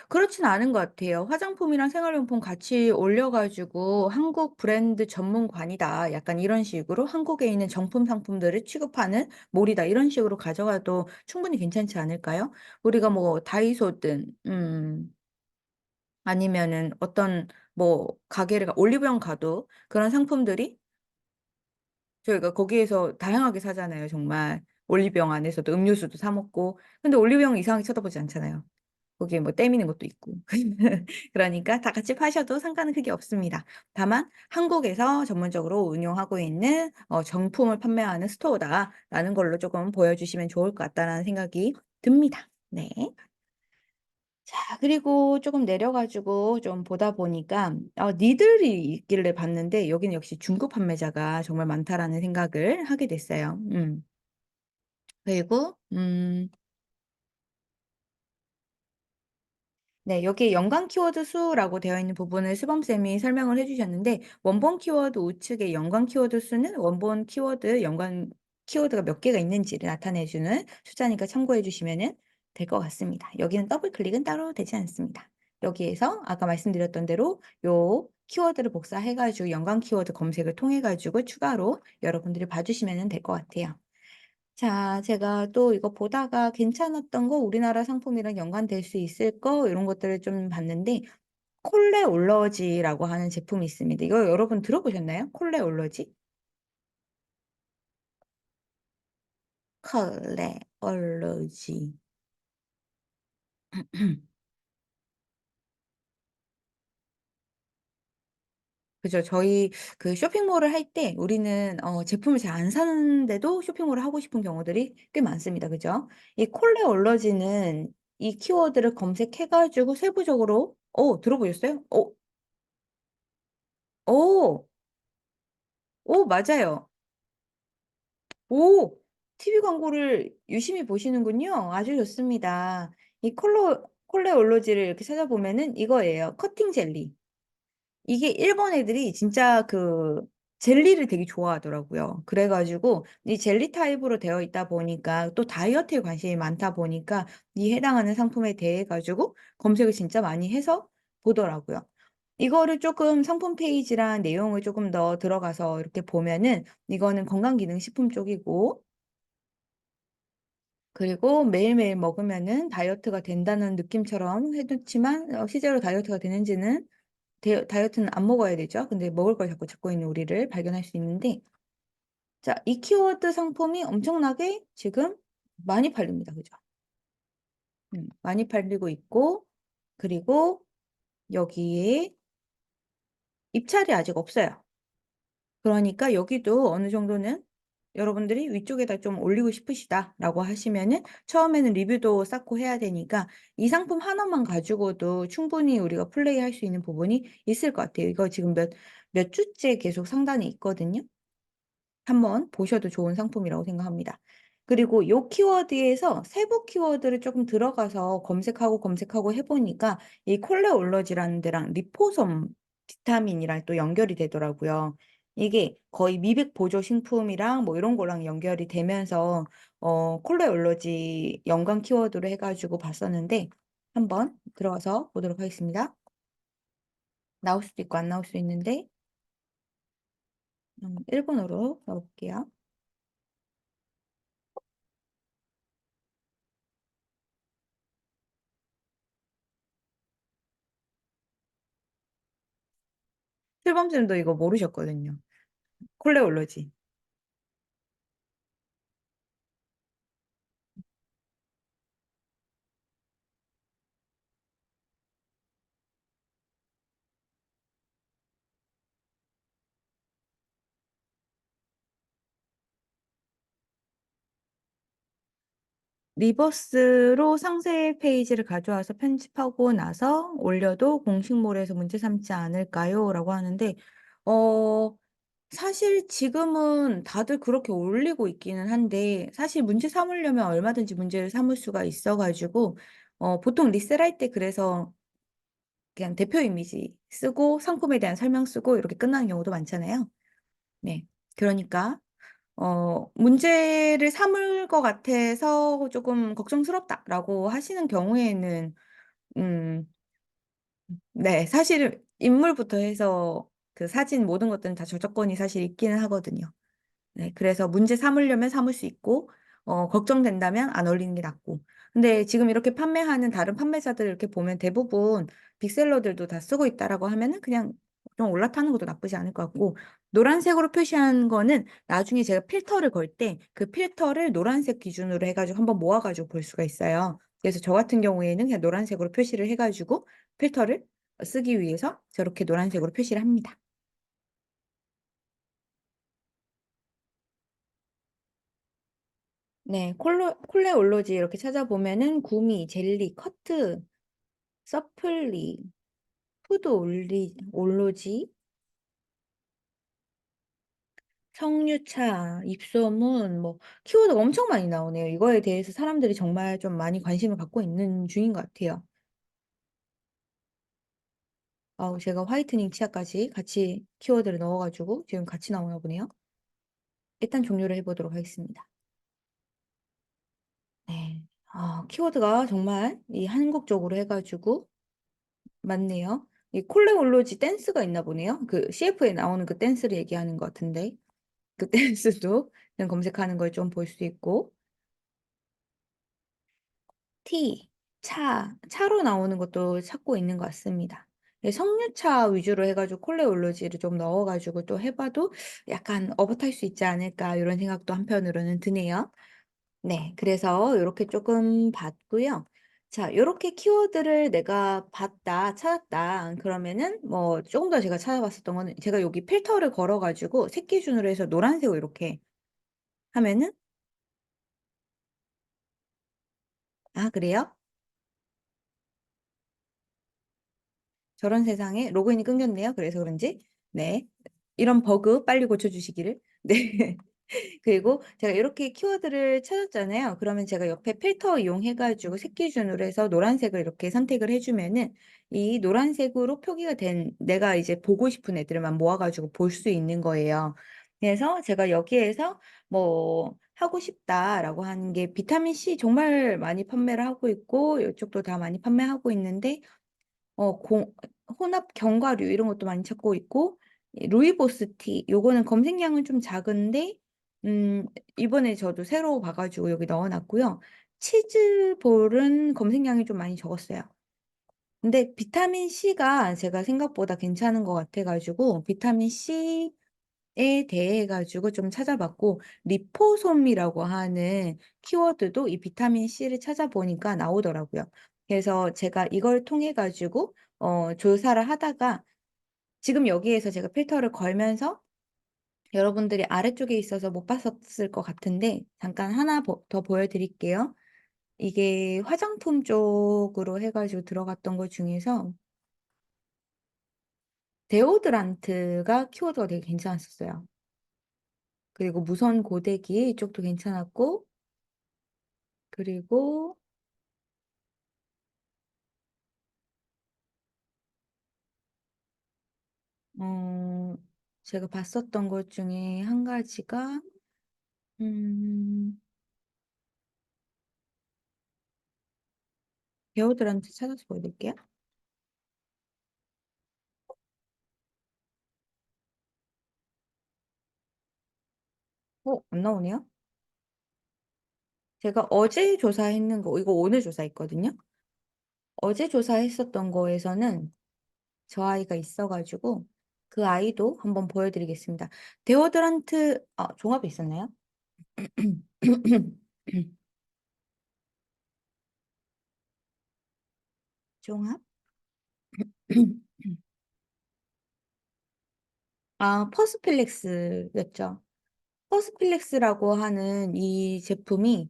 그렇진 않은 것 같아요. 화장품이랑 생활용품 같이 올려 가지고 "한국 브랜드 전문관이다." 약간 이런 식으로 "한국에 있는 정품 상품들을 취급하는 몰이다." 이런 식으로 가져가도 충분히 괜찮지 않을까요? 우리가 뭐 다이소든 아니면은 어떤 뭐 가게를 올리브영 가도 그런 상품들이 저희가 거기에서 다양하게 사잖아요 정말. 올리브영 안에서도 음료수도 사 먹고. 근데 올리브영 이상하게 쳐다보지 않잖아요. 거기에 뭐 때미는 것도 있고. 그러니까 다 같이 파셔도 상관은 크게 없습니다. 다만 '한국에서 전문적으로 운영하고 있는 정품을 판매하는 스토어다.'라는 걸로 조금 보여주시면 좋을 것 같다라는 생각이 듭니다. 네. 자 그리고 쪼금 내려 가지고 좀 보다 보니까 니들이 있길래 봤는데 여기는 역시 중고 판매자가 정말 많다라는 생각을 하게 됐어요. 그리고 네. 여기에 연관 키워드 수라고 되어 있는 부분을 수범쌤이 설명을 해 주셨는데 원본 키워드 우측의 연관 키워드 수는 원본 키워드 연관 키워드가 몇 개가 있는지를 나타내 주는 숫자니까 참고해 주시면은 될 것 같습니다. 여기는 더블 클릭은 따로 되지 않습니다. 여기에서 아까 말씀드렸던 대로 요 키워드를 복사해 가지고 연관 키워드 검색을 통해 가지고 추가로 여러분들이 봐 주시면은 될 것 같아요. 자, 제가 또 이거 보다가 괜찮았던 거, 우리나라 상품이랑 연관될 수 있을 거, 이런 것들을 좀 봤는데, 콜레올러지라고 하는 제품이 있습니다. 이거 여러분 들어보셨나요? 콜레올러지? 콜레올러지. 그죠. 저희 그 쇼핑몰을 할 때 우리는 제품을 잘 안 사는데도 쇼핑몰을 하고 싶은 경우들이 꽤 많습니다. 그죠? 이 콜레올러지는 이 키워드를 검색해 가지고 세부적으로 들어보셨어요? 어. 맞아요. 오. TV 광고를 유심히 보시는군요. 아주 좋습니다. 이 콜레올로지를 이렇게 찾아보면은 이거예요. 커팅 젤리. 이게 일본 애들이 진짜 그 젤리를 되게 좋아하더라고요. 그래 가지고 이 젤리 타입으로 되어 있다 보니까 또 다이어트에 관심이 많다 보니까 이 해당하는 상품에 대해 가지고 검색을 진짜 많이 해서 보더라고요. 이거를 조금 상품 페이지랑 내용을 조금 더 들어가서 이렇게 보면은 이거는 건강기능식품 쪽이고, 그리고 매일매일 먹으면은 다이어트가 된다는 느낌처럼 해 놓지만 실제로 다이어트가 되는지는, 다이어트는 안 먹어야 되죠. 근데 먹을 걸 자꾸 찾고 있는 우리를 발견할 수 있는데, 자, 이 키워드 상품이 엄청나게 지금 많이 팔립니다. 그죠? 많이 팔리고 있고, 그리고 여기에 입찰이 아직 없어요. 그러니까 여기도 어느 정도는 여러분들이 위쪽에다 좀 올리고 싶으시다라고 하시면은 처음에는 리뷰도 쌓고 해야 되니까 이 상품 하나만 가지고도 충분히 우리가 플레이할 수 있는 부분이 있을 것 같아요. 이거 지금 몇 주째 계속 상단에 있거든요. 한번 보셔도 좋은 상품이라고 생각합니다. 그리고 요 키워드에서 세부 키워드를 조금 들어가서 검색하고 해 보니까 이 콜레올러지라는 데랑 리포솜 비타민이랑 또 연결이 되더라고요. 이게 거의 미백 보조 식품이랑 뭐 이런 거랑 연결이 되면서 콜레올러지 연관 키워드로 해 가지고 봤었는데, 한번 들어가서 보도록 하겠습니다. 나올 수도 있고 안 나올 수도 있는데 일본어로 넣어 볼게요. 실범쌤도 이거 모르셨거든요. 콜레올러지. 리버스로 상세 페이지를 가져와서 편집하고 나서 올려도 공식몰에서 문제 삼지 않을까요? 라고 하는데, 어, 사실 지금은 다들 그렇게 올리고 있기는 한데, 사실 문제 삼으려면 얼마든지 문제를 삼을 수가 있어가지고, 보통 리셀할 때 그래서 그냥 대표 이미지 쓰고 상품에 대한 설명 쓰고 이렇게 끝나는 경우도 많잖아요. 네. 그러니까 문제를 삼을 것 같아서 조금 걱정스럽다라고 하시는 경우에는, 음 네, 사실은 인물부터 해서 그 사진 모든 것들은 다 저작권이 사실 있기는 하거든요. 네. 그래서 문제 삼으려면 삼을 수 있고 걱정된다면 안 올리는 게 낫고. 근데 지금 이렇게 판매하는 다른 판매자들 이렇게 보면 대부분 빅셀러들도 다 쓰고 있다라고 하면은 그냥 좀 올라타는 것도 나쁘지 않을 것 같고, 노란색으로 표시한 거는 나중에 제가 필터를 걸 때 그 필터를 노란색 기준으로 해 가지고 한번 모아 가지고 볼 수가 있어요. 그래서 저 같은 경우에는 그냥 노란색으로 표시를 해 가지고 필터를 쓰기 위해서 저렇게 노란색으로 표시를 합니다. 네. 콜레올로지 이렇게 찾아보면은 구미, 젤리, 커트, 서플리, 푸드 올로지, 석류차, 입소문, 뭐 키워드가 엄청 많이 나오네요. 이거에 대해서 사람들이 정말 좀 많이 관심을 갖고 있는 중인 것 같아요. 제가 화이트닝 치아까지 같이 키워드를 넣어 가지고 지금 같이 나오나 보네요. 일단 종료를 해 보도록 하겠습니다. 네. 키워드가 정말 이 한국적으로 해 가지고 맞네요. 이 콜레올로지 댄스가 있나 보네요. 그 CF에 나오는 그 댄스를 얘기하는 것 같은데, 그 댄스도 그냥 검색하는 걸 좀 볼 수 있고, 티, 차로 나오는 것도 찾고 있는 것 같습니다. 예, 석류차 위주로 해 가지고 콜레올로지를 좀 넣어 가지고 또 해 봐도 약간 '업어탈 수 있지 않을까.' 이런 생각도 한편으로는 드네요. 네. 그래서 요렇게 쪼끔 봤고요. 자, 요렇게 키워드를 내가 봤다, 찾았다 그러면은 뭐 쪼금 더 제가 찾아봤었던 거는, 제가 여기 필터를 걸어 가지고 색 기준으로 해서 노란색으로 이렇게 하면은, 아 그래요? 저런 세상에 로그인이 끊겼네요. 그래서 그런지. 네. 이런 버그 빨리 고쳐 주시기를. 네. 그리고 제가 이렇게 키워드를 찾았잖아요. 그러면 제가 옆에 필터 이용해 가지고 색기준으로 해서 노란색을 이렇게 선택을 해 주면은 이 노란색으로 표기가 된 내가 이제 보고 싶은 애들만 모아 가지고 볼 수 있는 거예요. 그래서 제가 여기에서 뭐 하고 싶다라고 하는 게, 비타민 C 정말 많이 판매를 하고 있고 이쪽도 다 많이 판매하고 있는데 어 공 혼합 견과류 이런 것도 많이 찾고 있고 루이보스 티 요거는 검색량은 좀 작은데 음 이번에 저도 새로 봐 가지고 여기 넣어 놨고요. 치즈볼은 검색량이 좀 많이 적었어요. 근데 비타민 C가 제가 생각보다 괜찮은 것 같아 가지고 비타민 C에 대해 가지고 좀 찾아봤고 리포솜이라고 하는 키워드도 이 비타민 C를 찾아보니까 나오더라고요. 그래서 제가 이걸 통해 가지고 조사를 하다가 지금 여기에서 제가 필터를 걸면서 여러분들이 아래쪽에 있어서 못 봤었을 것 같은데 잠깐 하나 더 보여 드릴게요. 이게 화장품 쪽으로 해 가지고 들어갔던 것 중에서 데오드란트가 키워드가 되게 괜찮았었어요. 그리고 무선 고데기 이쪽도 괜찮았고 그리고 어 제가 봤었던 것 중에 한 가지가 음 데오드란트 찾아서 보여 드릴게요. 안 나오네요. 제가 어제 조사했는 거 이거 오늘 조사했거든요. 어제 조사했었던 거에서는 저 아이가 있어 가지고 그 아이도 한번 보여 드리겠습니다. 데오드란트 종합에 있었나요? 종합? 퍼스필렉스였죠. 퍼스필렉스라고 하는 이 제품이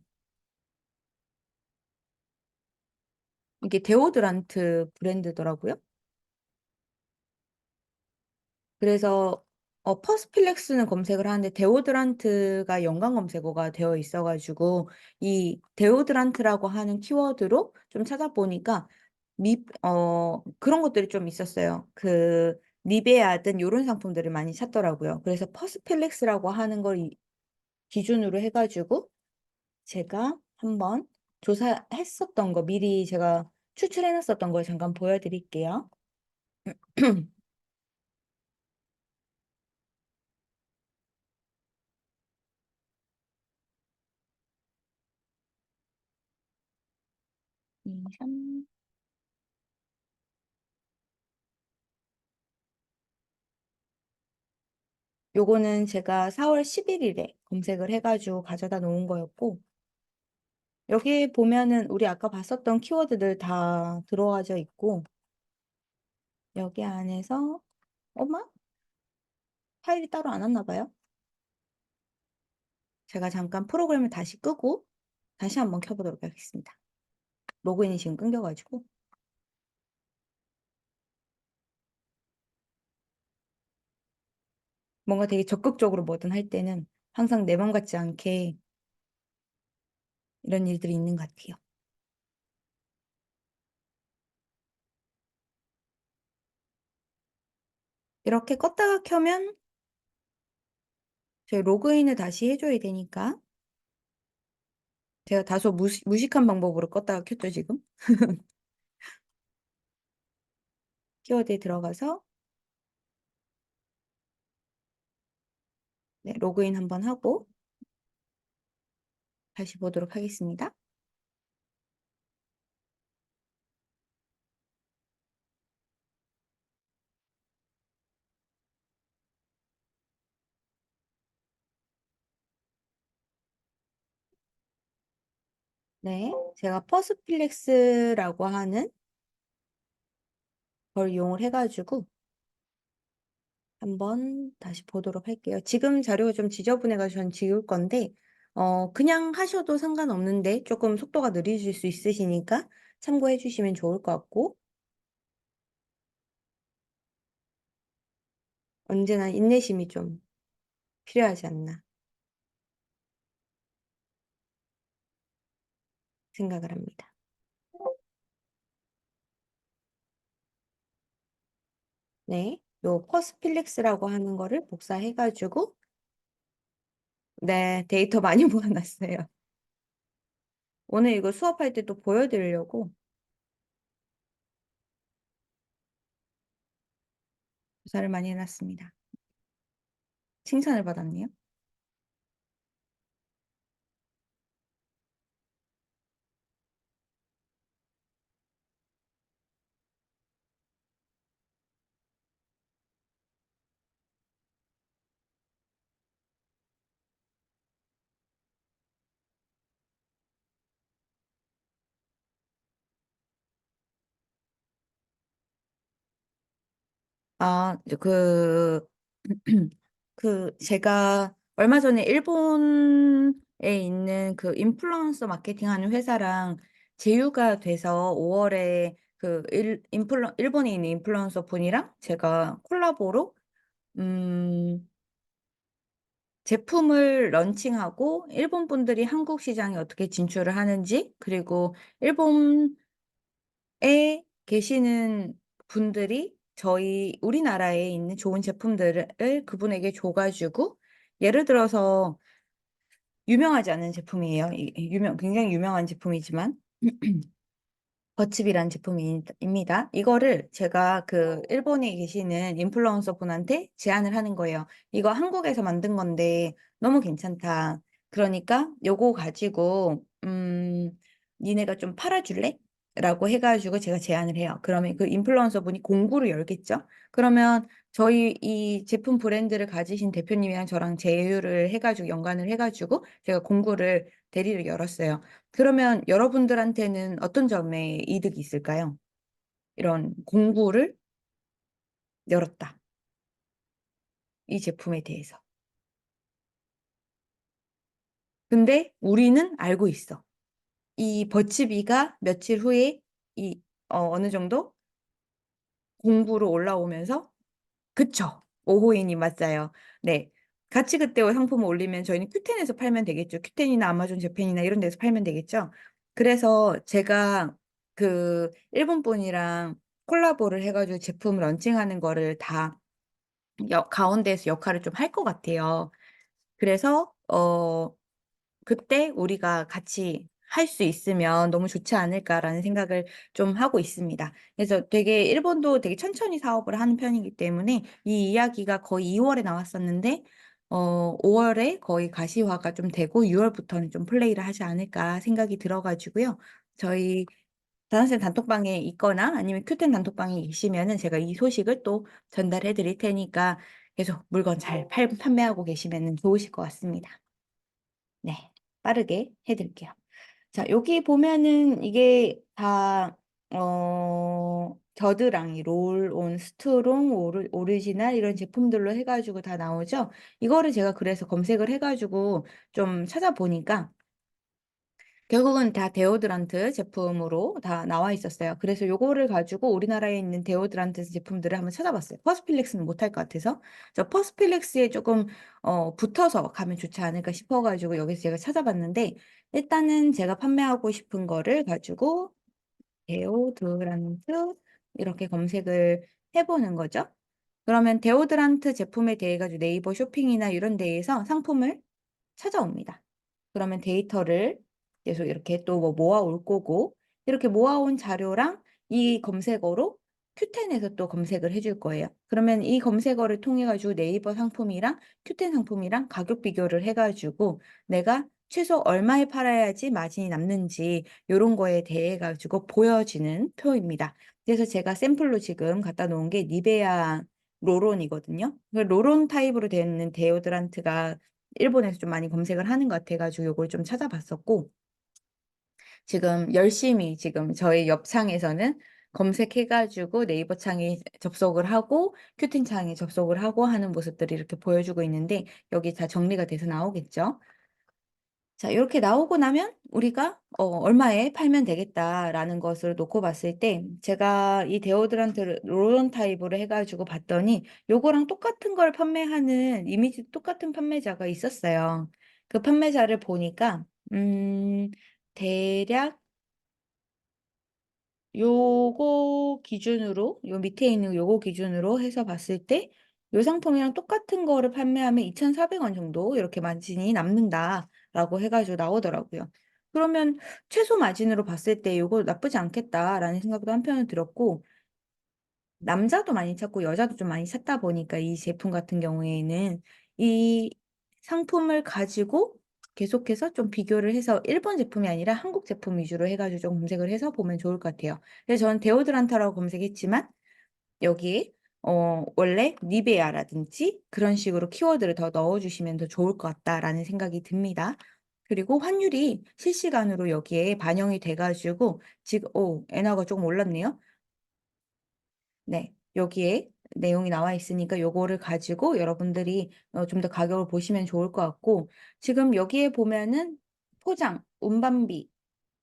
이게 데오드란트 브랜드더라고요. 그래서 퍼스필렉스는 검색을 하는데 데오드란트가 연관 검색어가 되어 있어 가지고 이 데오드란트라고 하는 키워드로 좀 찾아보니까 그런 것들이 좀 있었어요. 그 니베아든 요런 상품들을 많이 찾더라고요. 그래서 퍼스필렉스라고 하는 걸 기준으로 해 가지고 제가 한번 조사했었던 거 미리 제가 추출해 놨었던 걸 잠깐 보여 드릴게요. 이 3 요거는 제가 4월 11 일에 검색을 해 가지고 가져다 놓은 거였고 여기에 보면은 우리 아까 봤었던 키워드들 다 들어와져 있고 여기 안에서 어머 파일이 따로 안 왔나 봐요. 제가 잠깐 프로그램을 다시 끄고 다시 한번 켜 보도록 하겠습니다. 로그인이 지금 끊겨 가지고 뭔가 되게 적극적으로 뭐든 할 때는 항상 내 맘 같지 않게 이런 일들이 있는 것 같아요. 이렇게 껐다가 켜면 저희 로그인을 다시 해 줘야 되니까 제가 다소 무식한 방법으로 껐다가 켰죠 지금. 키워드에 들어가서 네 로그인 한번 하고 다시 보도록 하겠습니다. 네. 제가 퍼스필렉스라고 하는 걸 이용을 해 가지고 한번 다시 보도록 할게요. 지금 자료가 좀 지저분해 가지고 전 지울 건데 그냥 하셔도 상관없는데 쪼끔 속도가 느리실 수 있으시니까 참고해 주시면 좋을 것 같고 언제나 인내심이 좀 필요하지 않나 생각을 합니다. 네. 요 퍼스필렉스라고 하는 거를 복사해 가지고 네 데이터 많이 모아 놨어요. 오늘 이거 수업할 때 또 보여 드리려고 조사를 많이 해 놨습니다. 칭찬을 받았네요. 이제 제가 얼마 전에 일본에 있는 그 인플루언서 마케팅하는 회사랑 제휴가 돼서 5 월에 그 일본에 있는 인플루언서 분이랑 제가 콜라보로 음 제품을 런칭하고 일본 분들이 한국 시장에 어떻게 진출을 하는지, 그리고 일본에 계시는 분들이 저희 우리나라에 있는 좋은 제품들을 그분에게 줘 가지고, 예를 들어서 유명하지 않은 제품이에요. 굉장히 유명한 제품이지만 버츠비라는 제품이 입니다. 이거를 제가 그 일본에 계시는 인플루언서 분한테 제안을 하는 거예요. "이거 한국에서 만든 건데 너무 괜찮다. 그러니까 요거 가지고 니네가 좀 팔아 줄래?" 라고 해 가지고 제가 제안을 해요. 그러면 그 인플루언서 분이 공구를 열겠죠. 그러면 저희 이 제품 브랜드를 가지신 대표님이랑 저랑 제휴를 해 가지고, 연관을 해 가지고 제가 공구를 대리를 열었어요. 그러면 여러분들한테는 어떤 점에 이득이 있을까요? 이런 공구를 열었다, 이 제품에 대해서. 근데 우리는 알고 있어. 이 버츠비가 며칠 후에 이 어느 정도 공구로 올라오면서, 그쵸. 오호이님 맞아요. 네. 같이 그때 상품을 올리면 저희는 큐텐에서 팔면 되겠죠. 큐텐이나 아마존 재팬이나 이런 데서 팔면 되겠죠. 그래서 제가 그 일본 분이랑 콜라보를 해 가지고 제품 런칭하는 거를 다 가운데에서 역할을 좀 할 것 같아요. 그래서 그때 우리가 같이 할 수 있으면 너무 좋지 않을까라는 생각을 좀 하고 있습니다. 그래서 되게 일본도 되게 천천히 사업을 하는 편이기 때문에 이 이야기가 거의 2 월에 나왔었는데 5 월에 거의 가시화가 좀 되고 6 월부터는 좀 플레이를 하지 않을까 생각이 들어 가지고요. 저희 다나쌤 단톡방에 있거나 아니면 큐텐 단톡방에 계시면은 제가 이 소식을 또 전달해 드릴 테니까 계속 물건 잘 판매하고 계시면은 좋으실 것 같습니다. 네. 빠르게 해 드릴게요. 자, 여기 보면은 이게 다 겨드랑이, 롤온, 스트롱, 오리지널 이런 제품들로 해 가지고 다 나오죠. 이거를 제가 그래서 검색을 해 가지고 좀 찾아보니까 결국은 다 데오드란트 제품으로 다 나와 있었어요. 그래서 요거를 가지고 우리나라에 있는 데오드란트 제품들을 한번 찾아봤어요. 퍼스필렉스는 못할 것 같아서. 퍼스필렉스에 조금 붙어서 가면 좋지 않을까 싶어 가지고 여기서 제가 찾아봤는데, 일단은 제가 판매하고 싶은 거를 가지고 데오드란트 이렇게 검색을 해 보는 거죠. 그러면 데오드란트 제품에 대해 가지고 네이버 쇼핑이나 이런 데에서 상품을 찾아옵니다. 그러면 데이터를 계속 이렇게 또 뭐 모아 올 거고, 이렇게 모아 온 자료랑 이 검색어로 q 에서 또 검색을 해줄 거예요. 그러면 이 검색어를 통해 가지고 네이버 상품이랑 q 상품이랑 가격 비교를 해 가지고 내가 최소 얼마에 팔아야지 마진이 남는지 요런 거에 대해 가지고 보여지는 표입니다. 그래서 제가 샘플로 지금 갖다 놓은 게 니베아 롤온이거든요. 그 롤온 타입으로 되어 있는 데오드란트가 일본에서 좀 많이 검색을 하는 것 같아 가지고 요걸 좀 찾아봤었고, 지금 열심히 지금 저희 옆 창에서는 검색해 가지고 네이버 창에 접속을 하고 큐팅 창에 접속을 하고 하는 모습들을 이렇게 보여주고 있는데, 여기 다 정리가 돼서 나오겠죠. 자, 요렇게 나오고 나면 우리가 '얼마에 팔면 되겠다.'라는 것을 놓고 봤을 때, 제가 이 데오드란트를 롤온 타입으로 해 가지고 봤더니 요거랑 똑같은 걸 판매하는 이미지 똑같은 판매자가 있었어요. 그 판매자를 보니까 대략 요거 기준으로, 요 밑에 있는 요거 기준으로 해서 봤을 때 요 상품이랑 똑같은 거를 판매하면 2,400원 정도 이렇게 마진이 남는다라고 해 가지고 나오더라고요. 그러면 최소 마진으로 봤을 때 '요거 나쁘지 않겠다.'라는 생각도 한편은 들었고, 남자도 많이 찾고 여자도 좀 많이 찾다 보니까 이 제품 같은 경우에는 이 상품을 가지고 계속해서 좀 비교를 해서 일본 제품이 아니라 한국 제품 위주로 해 가지고 좀 검색을 해서 보면 좋을 것 같아요. 그래서 저는 데오드란트라고 검색했지만 여기에 원래 니베아라든지 그런 식으로 키워드를 더 넣어 주시면 더 좋을 것 같다라는 생각이 듭니다. 그리고 환율이 실시간으로 여기에 반영이 돼 가지고 지금 엔화가 조금 올랐네요. 네. 여기에 내용이 나와 있으니까 요거를 가지고 여러분들이 좀 더 가격을 보시면 좋을 것 같고, 지금 여기에 보면은 포장, 운반비,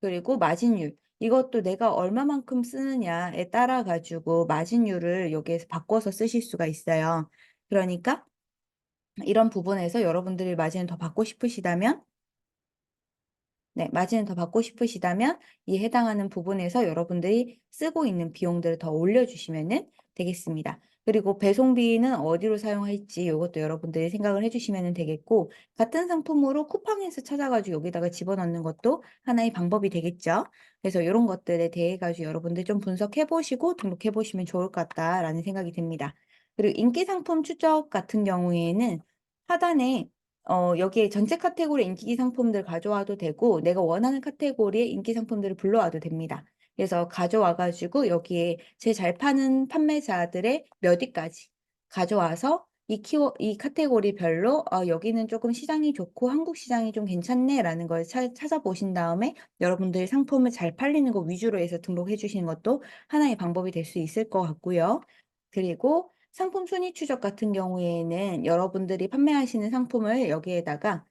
그리고 마진율, 이것도 내가 얼마만큼 쓰느냐에 따라 가지고 마진율을 여기에서 바꿔서 쓰실 수가 있어요. 그러니까 이런 부분에서 여러분들이 마진을 더 받고 싶으시다면, 네, 마진을 더 받고 싶으시다면 이 해당하는 부분에서 여러분들이 쓰고 있는 비용들을 더 올려주시면은 되겠습니다. 그리고 배송비는 어디로 사용할지 이것도 여러분들이 생각을 해주시면 되겠고, 같은 상품으로 쿠팡에서 찾아가지고 여기다가 집어넣는 것도 하나의 방법이 되겠죠. 그래서 이런 것들에 대해 가지고 여러분들 좀 분석해 보시고 등록해 보시면 좋을 것 같다라는 생각이 듭니다. 그리고 인기 상품 추적 같은 경우에는 하단에 여기에 전체 카테고리 인기 상품들 가져와도 되고 내가 원하는 카테고리의 인기 상품들을 불러와도 됩니다. 그래서 가져와 가지고 여기에 제일 잘 파는 판매자들의 몇 위까지 가져와서 이 카테고리별로 '여기는 조금 시장이 좋고 한국 시장이 좀 괜찮네.'라는 걸 찾아보신 다음에 여러분들이 상품을 잘 팔리는 거 위주로 해서 등록해 주시는 것도 하나의 방법이 될 수 있을 것 같고요. 그리고 상품 순위 추적 같은 경우에는 여러분들이 판매하시는 상품을 여기에다가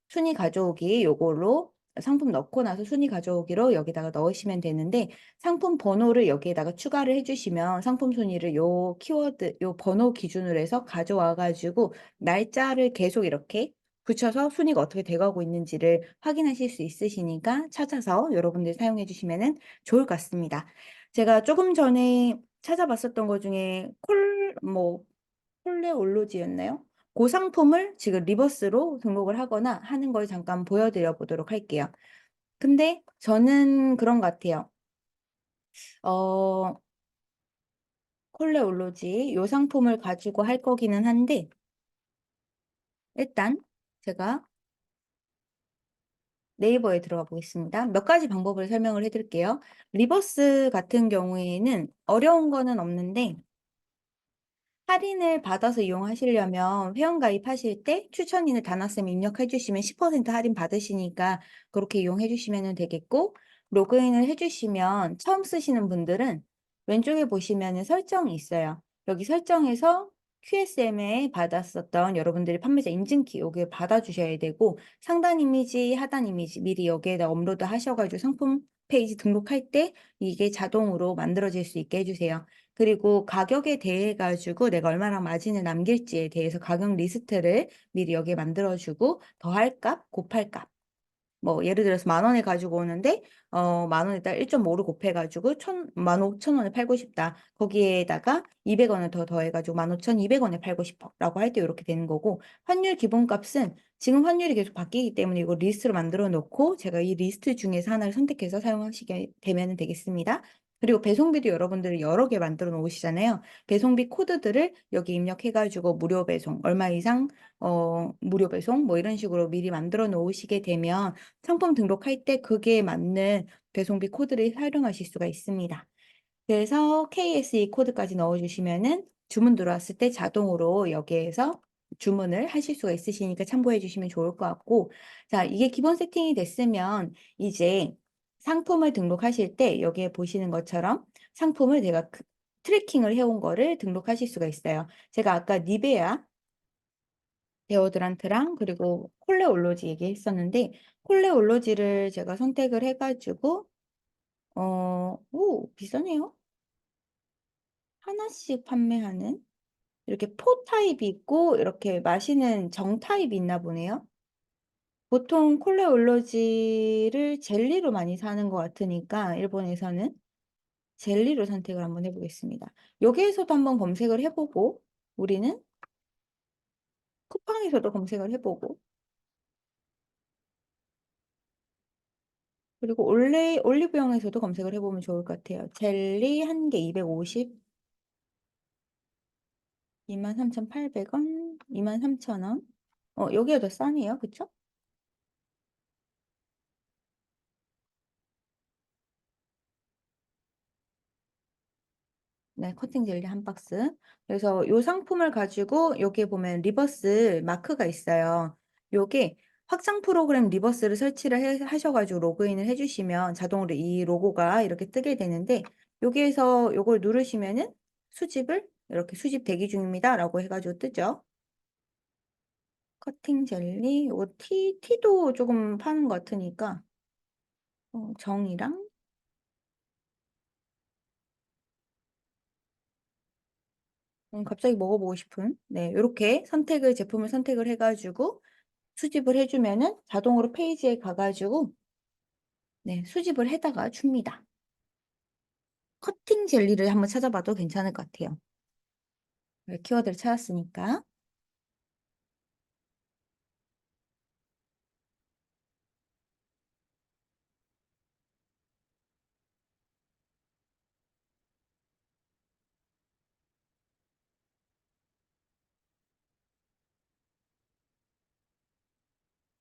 순위 가져오기, 요걸로 상품 넣고 나서 순위 가져오기로 여기다가 넣으시면 되는데, 상품 번호를 여기에다가 추가를 해 주시면 상품 순위를 요 키워드 요 번호 기준으로 해서 가져와 가지고 날짜를 계속 이렇게 붙여서 순위가 어떻게 돼 가고 있는지를 확인하실 수 있으시니까 찾아서 여러분들 사용해 주시면은 좋을 것 같습니다. 제가 조금 전에 찾아봤었던 것 중에 콜레올로지였나요? 고 상품을 지금 리버스로 등록을 하거나 하는 걸 잠깐 보여 드려 보도록 할게요. 근데 저는 그런 것 같아요. 어 콜레올로지 요 상품을 가지고 할 거기는 한데, 일단 제가 네이버에 들어가 보겠습니다. 몇 가지 방법을 설명을 해 드릴게요. 리버스 같은 경우에는 어려운 거는 없는데, 할인을 받아서 이용하시려면 회원가입하실 때 추천인을 다나쌤 입력해 주시면 10% 할인 받으시니까 그렇게 이용해 주시면 되겠고, 로그인을 해 주시면 처음 쓰시는 분들은 왼쪽에 보시면은 설정이 있어요. 여기 설정에서 QSM에 받았었던 여러분들이 판매자 인증키 요게 받아 주셔야 되고, 상단 이미지, 하단 이미지 미리 여기에다 업로드 하셔 가지고 상품 페이지 등록할 때 이게 자동으로 만들어질 수 있게 해 주세요. 그리고 가격에 대해 가지고 내가 얼마나 마진을 남길지에 대해서 가격 리스트를 미리 여기에 만들어 주고, 더할 값, 곱할 값, 뭐 예를 들어서 만 원에 가지고 오는데 만 원에다가 1.5를 곱해 가지고 15,000원에 팔고 싶다. 거기에다가 200원을 더 더해 가지고 15,200원에 팔고 싶어라고 할 때 요렇게 되는 거고, 환율 기본값은 지금 환율이 계속 바뀌기 때문에 이거 리스트로 만들어 놓고 제가 이 리스트 중에서 하나를 선택해서 사용하시게 되면은 되겠습니다. 그리고 배송비도 여러분들이 여러 개 만들어 놓으시잖아요. 배송비 코드들을 여기 입력해 가지고 무료 배송, 얼마 이상 무료 배송 뭐 이런 식으로 미리 만들어 놓으시게 되면 상품 등록할 때 그게 맞는 배송비 코드를 활용하실 수가 있습니다. 그래서 KSE 코드까지 넣어 주시면은 주문 들어왔을 때 자동으로 여기에서 주문을 하실 수가 있으시니까 참고해 주시면 좋을 것 같고, 자, 이게 기본 세팅이 됐으면 이제 상품을 등록하실 때 여기에 보시는 것처럼 상품을 내가 트래킹을 해온 거를 등록하실 수가 있어요. 제가 아까 니베아 데오드란트랑 그리고 콜레올로지 얘기했었는데, 콜레올로지를 제가 선택을 해 가지고 비싸네요. 하나씩 판매하는, 이렇게 포 타입이 있고 이렇게 마시는 정 타입이 있나 보네요. 보통 콜레올로지를 젤리로 많이 사는 것 같으니까 일본에서는 젤리로 선택을 한번 해 보겠습니다. 여기에서도 한번 검색을 해 보고, 우리는 쿠팡에서도 검색을 해 보고, 그리고 올리브영에서도 검색을 해 보면 좋을 것 같아요. 젤리 한 개 250. 23,800원, 23,000원. 여기가 더 싸네요. 그쵸? 네, 커팅 젤리 한 박스. 그래서 요 상품을 가지고 여기에 보면 리버스 마크가 있어요. 요게 확장 프로그램 리버스를 설치를 하셔가지고 로그인을 해주시면 자동으로 이 로고가 이렇게 뜨게 되는데 여기에서 요걸 누르시면은 수집을 이렇게 수집 대기 중입니다. 라고 해가지고 뜨죠. 커팅 젤리, 요거 티도 조금 파는 것 같으니까 정이랑 갑자기 먹어보고 싶은 네, 요렇게 제품을 선택을 해가지고 수집을 해주면은 자동으로 페이지에 가가지고 네, 수집을 해다가 줍니다. 커팅 젤리를 한번 찾아봐도 괜찮을 것 같아요. 네, 키워드를 찾았으니까.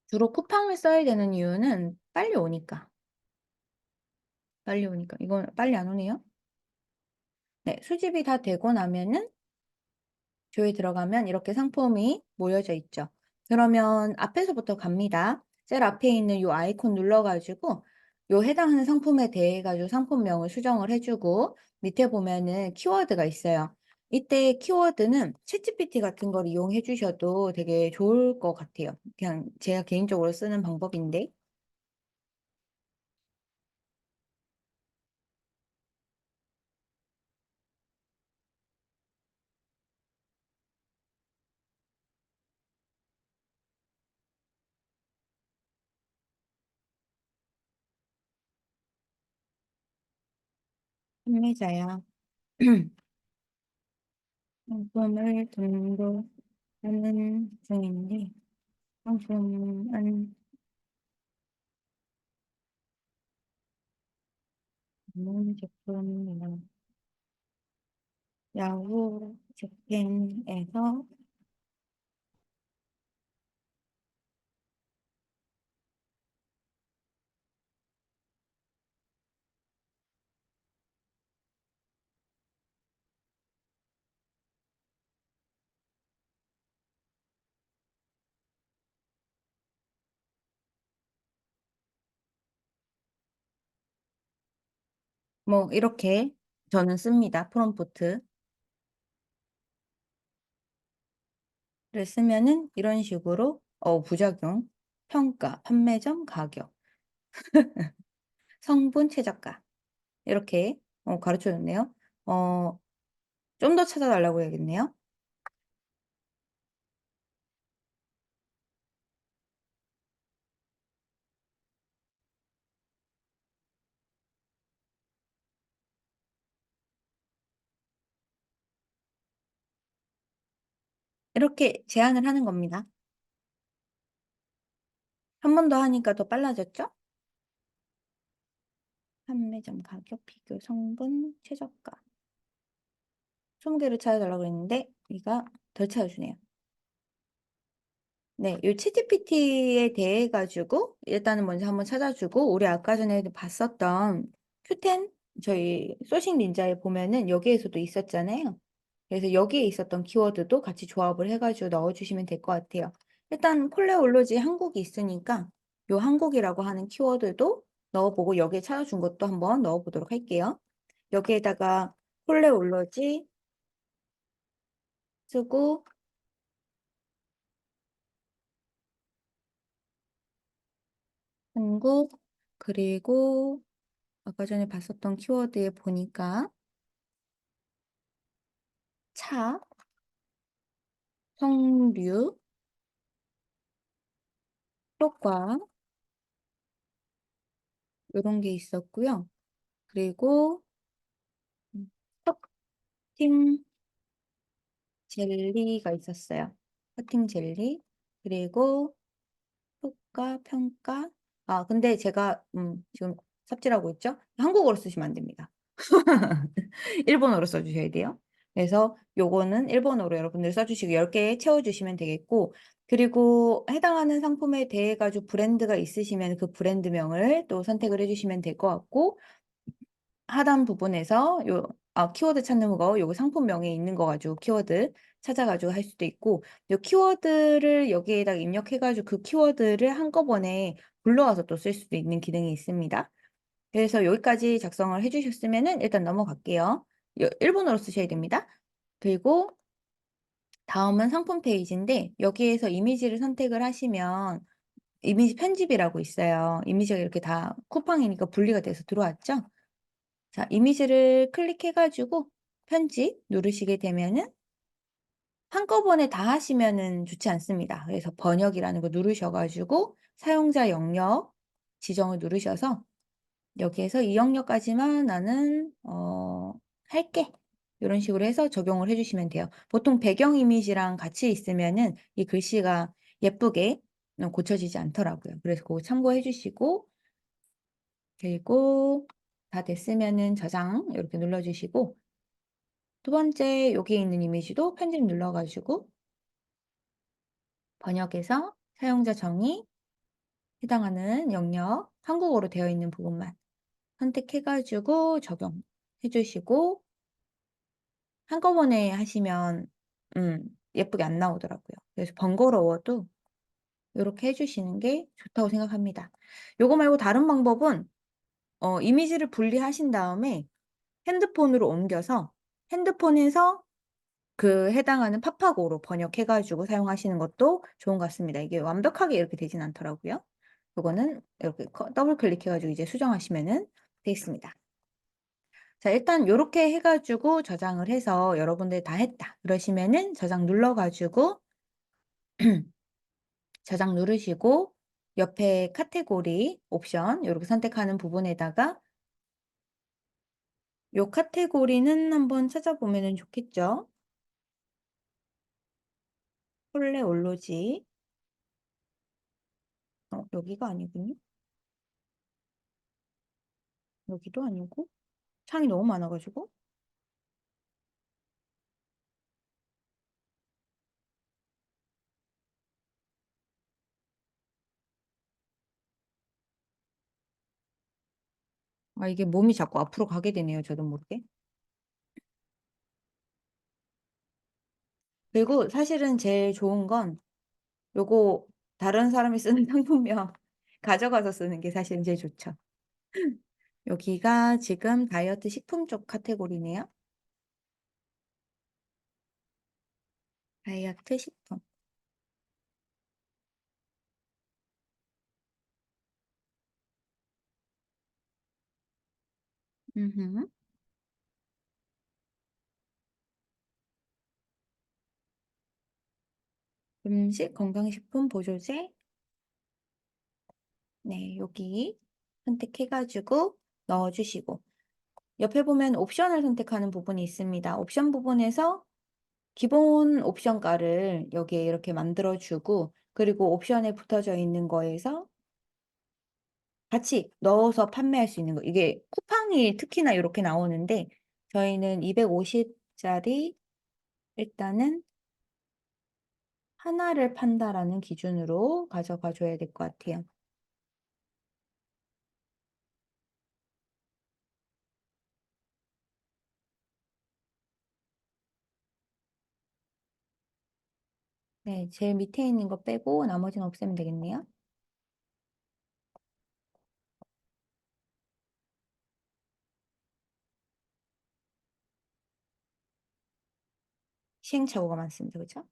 주로 쿠팡을 써야 되는 이유는 빨리 오니까. 빨리 오니까. 이건 빨리 안 오네요. 네, 수집이 다 되고 나면은 조회 들어가면 이렇게 상품이 모여져 있죠. 그러면 앞에서부터 갑니다. 셀 앞에 있는 이 아이콘 눌러가지고 요 해당하는 상품에 대해 가지고 상품명을 수정을 해주고 밑에 보면은 키워드가 있어요. 이때 키워드는 챗GPT 같은 걸 이용해 주셔도 되게 좋을 것 같아요. 그냥 제가 개인적으로 쓰는 방법인데. 판매자야. 상품을 등록하는 중인데 상품은 전문 제품이나 야후 재팬에서 뭐 이렇게 저는 씁니다. 프롬프트를 쓰면은 이런 식으로 부작용, 평가, 판매점, 가격, 성분, 최저가 이렇게 가르쳐 줬네요. 좀 더 찾아달라고 해야겠네요. 이렇게 제안을 하는 겁니다. 한 번 더 하니까 더 빨라졌죠? 판매점, 가격, 비교, 성분, 최저가. 20개를 찾아달라고 했는데 얘가 덜 찾아주네요. 네, 이 챗GPT에 대해 가지고 일단은 먼저 한번 찾아주고 우리 아까 전에 봤었던 큐텐 저희 소싱 닌자에 보면은 여기에서도 있었잖아요. 그래서 여기에 있었던 키워드도 같이 조합을 해가지고 넣어주시면 될 것 같아요. 일단 콜레올로지 한국이 있으니까 요 한국이라고 하는 키워드도 넣어보고 여기에 찾아준 것도 한번 넣어보도록 할게요. 여기에다가 콜레올로지 쓰고 한국 그리고 아까 전에 봤었던 키워드에 보니까 차, 석류, 효과 이런 게 있었고요. 그리고 커팅 젤리가 있었어요. 커팅 젤리 그리고 효과, 평가. 아, 근데 제가 지금 삽질하고 있죠? 한국어로 쓰시면 안 됩니다. 일본어로 써주셔야 돼요. 그래서 요거는 일본어로 여러분들 써 주시고 10개 채워 주시면 되겠고, 그리고 해당하는 상품에 대해 가지고 브랜드가 있으시면 그 브랜드명을 또 선택을 해 주시면 될 것 같고, 하단 부분에서 키워드 찾는 거 요거 상품명에 있는 거 가지고 키워드 찾아 가지고 할 수도 있고, 요 키워드를 여기에다가 입력해 가지고 그 키워드를 한꺼번에 불러와서 또 쓸 수도 있는 기능이 있습니다. 그래서 여기까지 작성을 해 주셨으면은 일단 넘어갈게요. 일본어로 쓰셔야 됩니다. 그리고 다음은 상품 페이지인데, 여기에서 이미지를 선택을 하시면 이미지 편집이라고 있어요. 이미지가 이렇게 다 쿠팡이니까 분리가 돼서 들어왔죠? 자, 이미지를 클릭해 가지고 편집 누르시게 되면은 한꺼번에 다 하시면은 좋지 않습니다. 그래서 번역이라는 거 누르셔 가지고 사용자 영역 지정을 누르셔서 여기에서 이 영역까지만 나는 할게. 요런 식으로 해서 적용을 해 주시면 돼요. 보통 배경 이미지랑 같이 있으면은 이 글씨가 예쁘게 고쳐지지 않더라고요. 그래서 그거 참고해 주시고, 그리고 다 됐으면은 저장 요렇게 눌러 주시고, 두 번째 여기 있는 이미지도 편집 눌러 가지고 번역해서 사용자 정의 해당하는 영역 한국어로 되어 있는 부분만 선택해 가지고 적용해 주시고, 한꺼번에 하시면 예쁘게 안 나오더라고요. 그래서 번거로워도 요렇게 해 주시는 게 좋다고 생각합니다. 요거 말고 다른 방법은 이미지를 분리하신 다음에 핸드폰으로 옮겨서 핸드폰에서 그 해당하는 파파고로 번역해 가지고 사용하시는 것도 좋은 것 같습니다. 이게 완벽하게 이렇게 되진 않더라고요. 요거는 이렇게 더블 클릭해 가지고 이제 수정하시면은 되겠습니다. 자, 일단 요렇게 해 가지고 저장을 해서 여러분들이 다 했다 그러시면은 저장 눌러 가지고 저장 누르시고 옆에 카테고리 옵션 요렇게 선택하는 부분에다가 요 카테고리는 한번 찾아보면은 좋겠죠. 홀레 올로지. 여기가 아니군요. 여기도 아니고 창이 너무 많아 가지고. 이게 몸이 자꾸 앞으로 가게 되네요, 저도 모르게. 그리고 사실은 제일 좋은 건 요거 다른 사람이 쓰는 상품명 가져가서 쓰는 게 사실은 제일 좋죠. 여기가 지금 다이어트 식품 쪽 카테고리네요. 다이어트 식품. 음흠. 음식, 건강식품, 보조제. 네, 여기 선택해 가지고 넣어 주시고, 옆에 보면 옵션을 선택하는 부분이 있습니다. 옵션 부분에서 기본 옵션가를 여기에 이렇게 만들어 주고, 그리고 옵션에 붙어져 있는 거에서 같이 넣어서 판매할 수 있는 거. 이게 쿠팡이 특히나 요렇게 나오는데 저희는 250 짜리 일단은 하나를 판다라는 기준으로 가져가 줘야 될 것 같아요. 네. 제일 밑에 있는 거 빼고 나머지는 없애면 되겠네요. 시행착오가 많습니다. 그죠?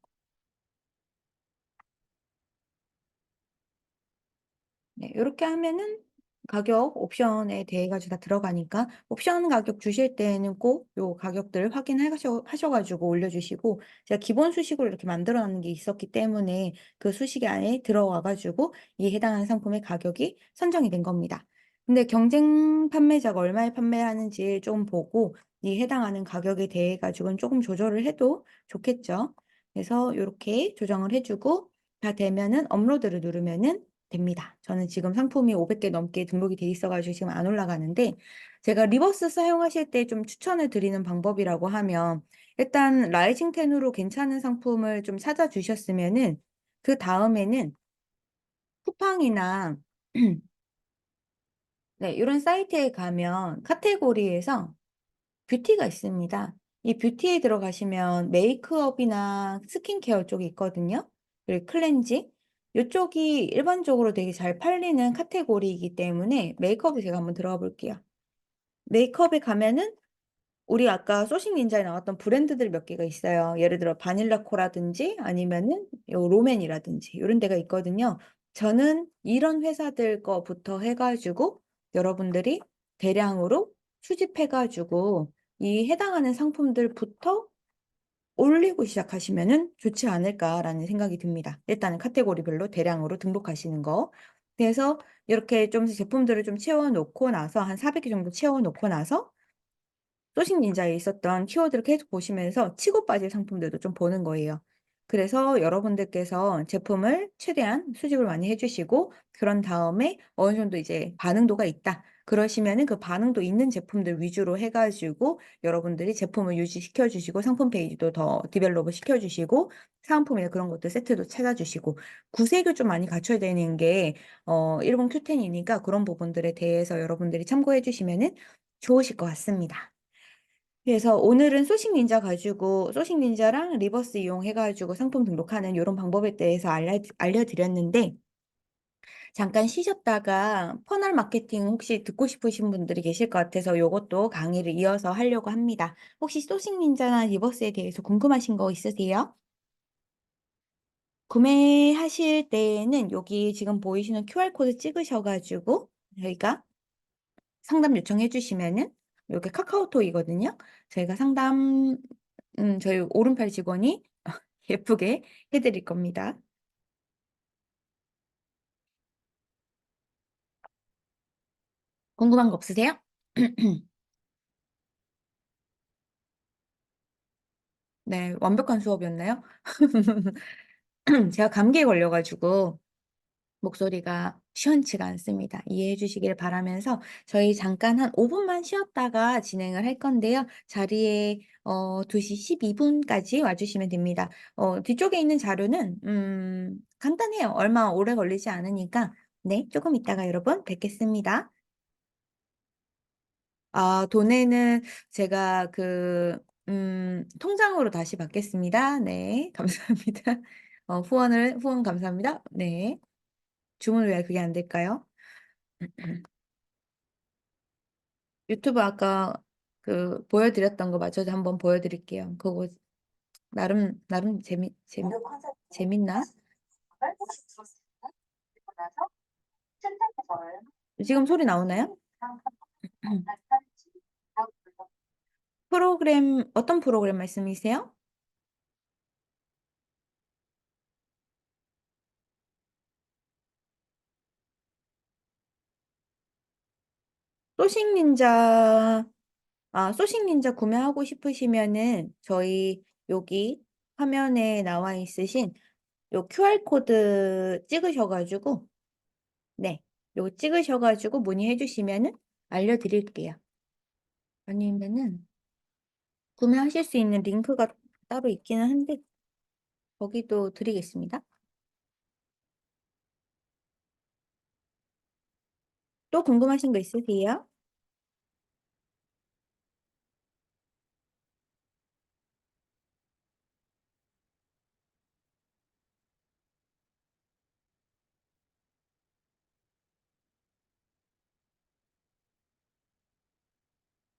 네. 요렇게 하면은 가격 옵션에 대해 가지고 다 들어가니까 옵션 가격 주실 때에는 꼭 요 가격들 하셔 가지고 올려 주시고, 제가 기본 수식으로 이렇게 만들어 놓은 게 있었기 때문에 그 수식 안에 들어와 가지고 이 해당하는 상품의 가격이 선정이 된 겁니다. 근데 경쟁 판매자가 얼마에 판매하는지 좀 보고 이 해당하는 가격에 대해 가지고는 쪼금 조절을 해도 좋겠죠. 그래서 요렇게 조정을 해 주고 다 되면은 업로드를 누르면은 됩니다. 저는 지금 상품이 500개 넘게 등록이 돼 있어 가지고 지금 안 올라가는데, 제가 리버스 사용하실 때 좀 추천을 드리는 방법이라고 하면 일단 라이징 10으로 괜찮은 상품을 좀 찾아주셨으면은 그다음에는 쿠팡이나 네, 이런 사이트에 가면 카테고리에서 뷰티가 있습니다. 이 뷰티에 들어가시면 메이크업이나 스킨케어 쪽이 있거든요. 그리고 클렌징. 이쪽이 일반적으로 되게 잘 팔리는 카테고리이기 때문에 메이크업에 제가 한번 들어가 볼게요. 메이크업에 가면은 우리 아까 소싱 닌자에 나왔던 브랜드들 몇 개가 있어요. 예를 들어 바닐라코라든지 아니면은 요 롬앤이라든지 이런 데가 있거든요. 저는 이런 회사들 거부터 해가지고 여러분들이 대량으로 수집해가지고 이 해당하는 상품들부터 올리고 시작하시면은 좋지 않을까라는 생각이 듭니다. 일단은 카테고리별로 대량으로 등록하시는 거. 그래서 이렇게 좀 제품들을 좀 채워놓고 나서 한 400개 정도 채워놓고 나서 소식 닌자에 있었던 키워드를 계속 보시면서 치고 빠질 상품들도 좀 보는 거예요. 그래서 여러분들께서 제품을 최대한 수집을 많이 해주시고 그런 다음에 어느 정도 이제 반응도가 있다. 그러시면은 그 반응도 있는 제품들 위주로 해가지고 여러분들이 제품을 유지시켜 주시고 상품 페이지도 더 디벨롭을 시켜 주시고 사은품이나 그런 것들 세트도 찾아주시고 구색을 좀 많이 갖춰야 되는 게 일본 큐텐이니까 그런 부분들에 대해서 여러분들이 참고해 주시면은 좋으실 것 같습니다. 그래서 오늘은 소식 닌자 가지고 소식 닌자랑 리버스 이용해가지고 상품 등록하는 이런 방법에 대해서 알려드렸는데 잠깐 쉬셨다가 퍼널 마케팅 혹시 듣고 싶으신 분들이 계실 것 같아서 이것도 강의를 이어서 하려고 합니다. 혹시 소식 닌자나 리버스에 대해서 궁금하신 거 있으세요? 구매하실 때에는 여기 지금 보이시는 QR코드 찍으셔가지고 저희가 상담 요청해 주시면은 이렇게 카카오톡이거든요. 저희가 상담 저희 오른팔 직원이 예쁘게 해드릴 겁니다. 궁금한 거 없으세요? 네, 완벽한 수업이었나요? 제가 감기에 걸려가지고 목소리가 시원치가 않습니다. 이해해 주시길 바라면서 저희 잠깐 한 5분만 쉬었다가 진행을 할 건데요. 자리에 2시 12분까지 와주시면 됩니다. 뒤쪽에 있는 자료는 간단해요. 얼마 오래 걸리지 않으니까 네, 조금 있다가 여러분 뵙겠습니다. 아, 돈에는 제가 통장으로 다시 받겠습니다. 네, 감사합니다. 후원 감사합니다. 네. 주문 왜 그게 안 될까요? 유튜브 아까 보여드렸던 거 마저 한번 보여드릴게요. 그거 나름 무료 콘서트 재밌나? 을 혹시 들었습니까? 그리고 나서 신청해서를 지금 소리 나오나요? 상담 어떤 프로그램 말씀이세요? 소식 닌자, 소식 닌자 구매하고 싶으시면은 저희 여기 화면에 나와 있으신 요 QR코드 찍으셔가지고, 네, 요거 찍으셔가지고 문의해 주시면은 알려드릴게요. 아니면은 구매하실 수 있는 링크가 따로 있기는 한데, 거기도 드리겠습니다. 또 궁금하신 거 있으세요?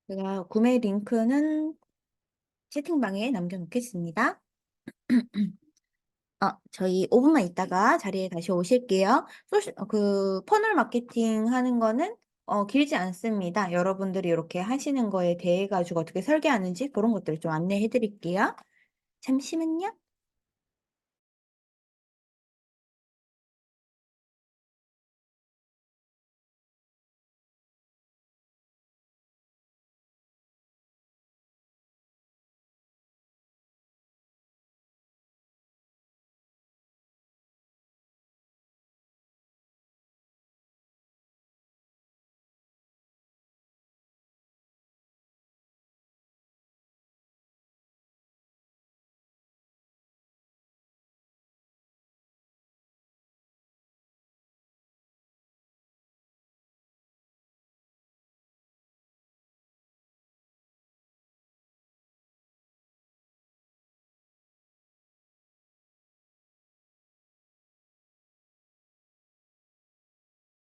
제가 구매 링크는 채팅방에 남겨놓겠습니다. 저희 5분만 있다가 자리에 다시 오실게요. 퍼널 마케팅 하는 거는 길지 않습니다. 여러분들이 이렇게 하시는 거에 대해 가지고 어떻게 설계하는지 그런 것들을 좀 안내해 드릴게요. 잠시만요.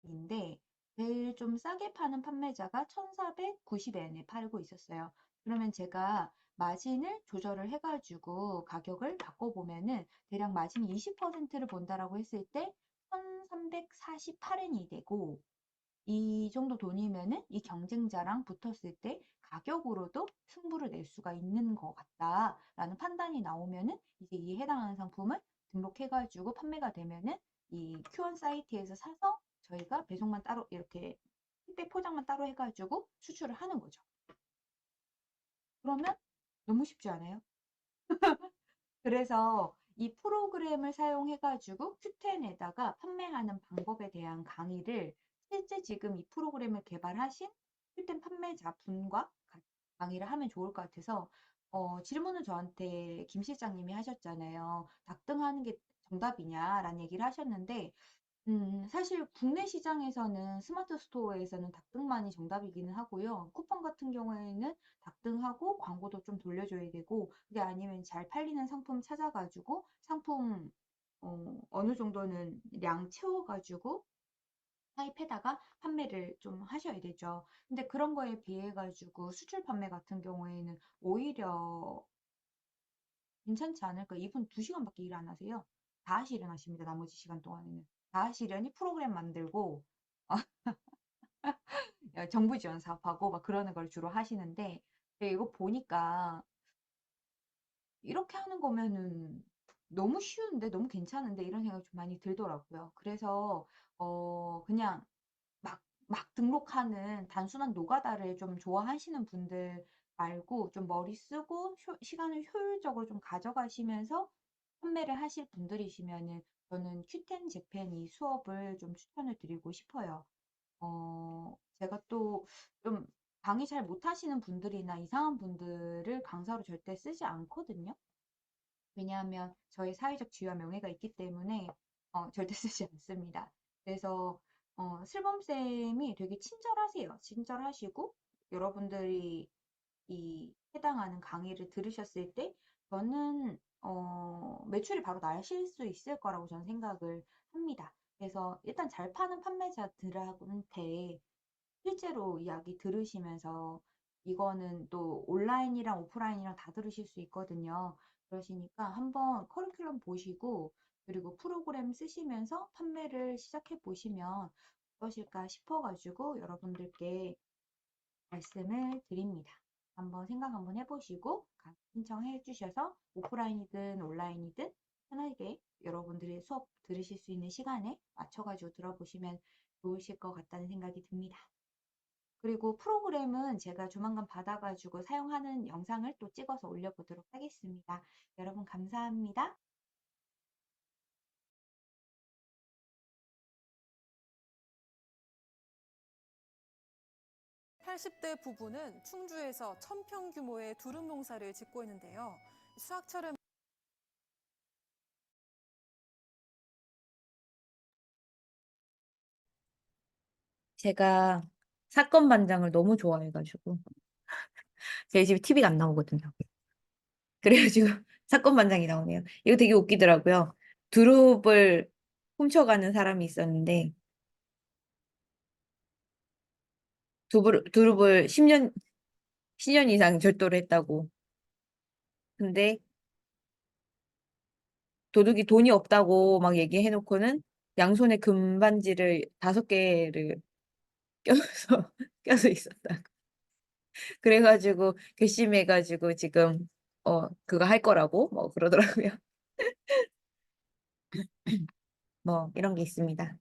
인데 제일 좀 싸게 파는 판매자가 1,490엔에 팔고 있었어요. 그러면 제가 마진을 조절을 해가지고 가격을 바꿔보면은 대략 마진 20%를 본다라고 했을 때 1,348엔이 되고 이 정도 돈이면은 이 경쟁자랑 붙었을 때 가격으로도 승부를 낼 수가 있는 것 같다라는 판단이 나오면은 이제 이에 해당하는 상품을 등록해가지고 판매가 되면은 이 Q1 사이트에서 사서 저희가 배송만 따로 이렇게 택배 포장만 따로 해가지고 수출을 하는 거죠. 그러면 너무 쉽지 않아요? 그래서 이 프로그램을 사용해가지고 Q10에다가 판매하는 방법에 대한 강의를 실제 지금 이 프로그램을 개발하신 Q10 판매자분과 강의를 하면 좋을 것 같아서 질문을 저한테 김 실장님이 하셨잖아요. 닭등하는 게 정답이냐라는 얘기를 하셨는데 사실 국내 시장에서는 스마트 스토어에서는 닭등만이 정답이기는 하고요. 쿠팡 같은 경우에는 닭등하고 광고도 좀 돌려줘야 되고, 그게 아니면 잘 팔리는 상품 찾아가지고 상품 어느 정도는 량 채워가지고 타입에다가 판매를 좀 하셔야 되죠. 근데 그런 거에 비해 가지고 수출 판매 같은 경우에는 오히려 괜찮지 않을까? 이분 2시간밖에 일 안 하세요. 다 실현하십니다. 나머지 시간 동안에는. 다 실현이 프로그램 만들고 정부 지원 사업하고 막 그러는 걸 주로 하시는데 이거 보니까 이렇게 하는 거면은 너무 쉬운데 너무 괜찮은데 이런 생각이 좀 많이 들더라고요. 그래서 그냥 막 등록하는 단순한 노가다를 좀 좋아하시는 분들 말고 좀 머리 쓰고 시간을 효율적으로 좀 가져가시면서 판매를 하실 분들이시면은 저는 Q10 재팬 이 수업을 좀 추천을 드리고 싶어요. 제가 또 좀 강의 잘 못하시는 분들이나 이상한 분들을 강사로 절대 쓰지 않거든요. 왜냐하면 저의 사회적 지위와 명예가 있기 때문에 절대 쓰지 않습니다. 그래서 슬범쌤이 되게 친절하세요. 친절하시고 여러분들이 이 해당하는 강의를 들으셨을 때 저는 매출이 바로 나실 수 있을 거라고 저는 생각을 합니다. 그래서 일단 잘 파는 판매자들한테 실제로 이야기 들으시면서 이거는 또 온라인이랑 오프라인이랑 다 들으실 수 있거든요. 그러시니까 한번 커리큘럼 보시고 그리고 프로그램 쓰시면서 판매를 시작해 보시면 어떠실까 싶어가지고 여러분들께 말씀을 드립니다. 한번 생각 한번 해보시고 신청해 주셔서 오프라인이든 온라인이든 편하게 여러분들의 수업 들으실 수 있는 시간에 맞춰가지고 들어보시면 좋으실 것 같다는 생각이 듭니다. 그리고 프로그램은 제가 조만간 받아가지고 사용하는 영상을 또 찍어서 올려보도록 하겠습니다. 여러분 감사합니다. 80대 부부는 충주에서 1,000평 규모의 두릅 농사를 짓고 있는데요. 수확철을 제가 사건 반장을 너무 좋아해가지고 저희 집에 TV가 안 나오거든요. 그래가지고 사건 반장이 나오네요. 이거 되게 웃기더라고요. 두릅을 훔쳐가는 사람이 있었는데 두릅을 10년 이상 절도를 했다고. 근데 도둑이 돈이 없다고 막 얘기해놓고는 양손에 금반지를 5개를 껴서 껴서 있었다. 그래가지고 괘씸해가지고 지금 그거 할 거라고 뭐 그러더라고요. 뭐 이런 게 있습니다.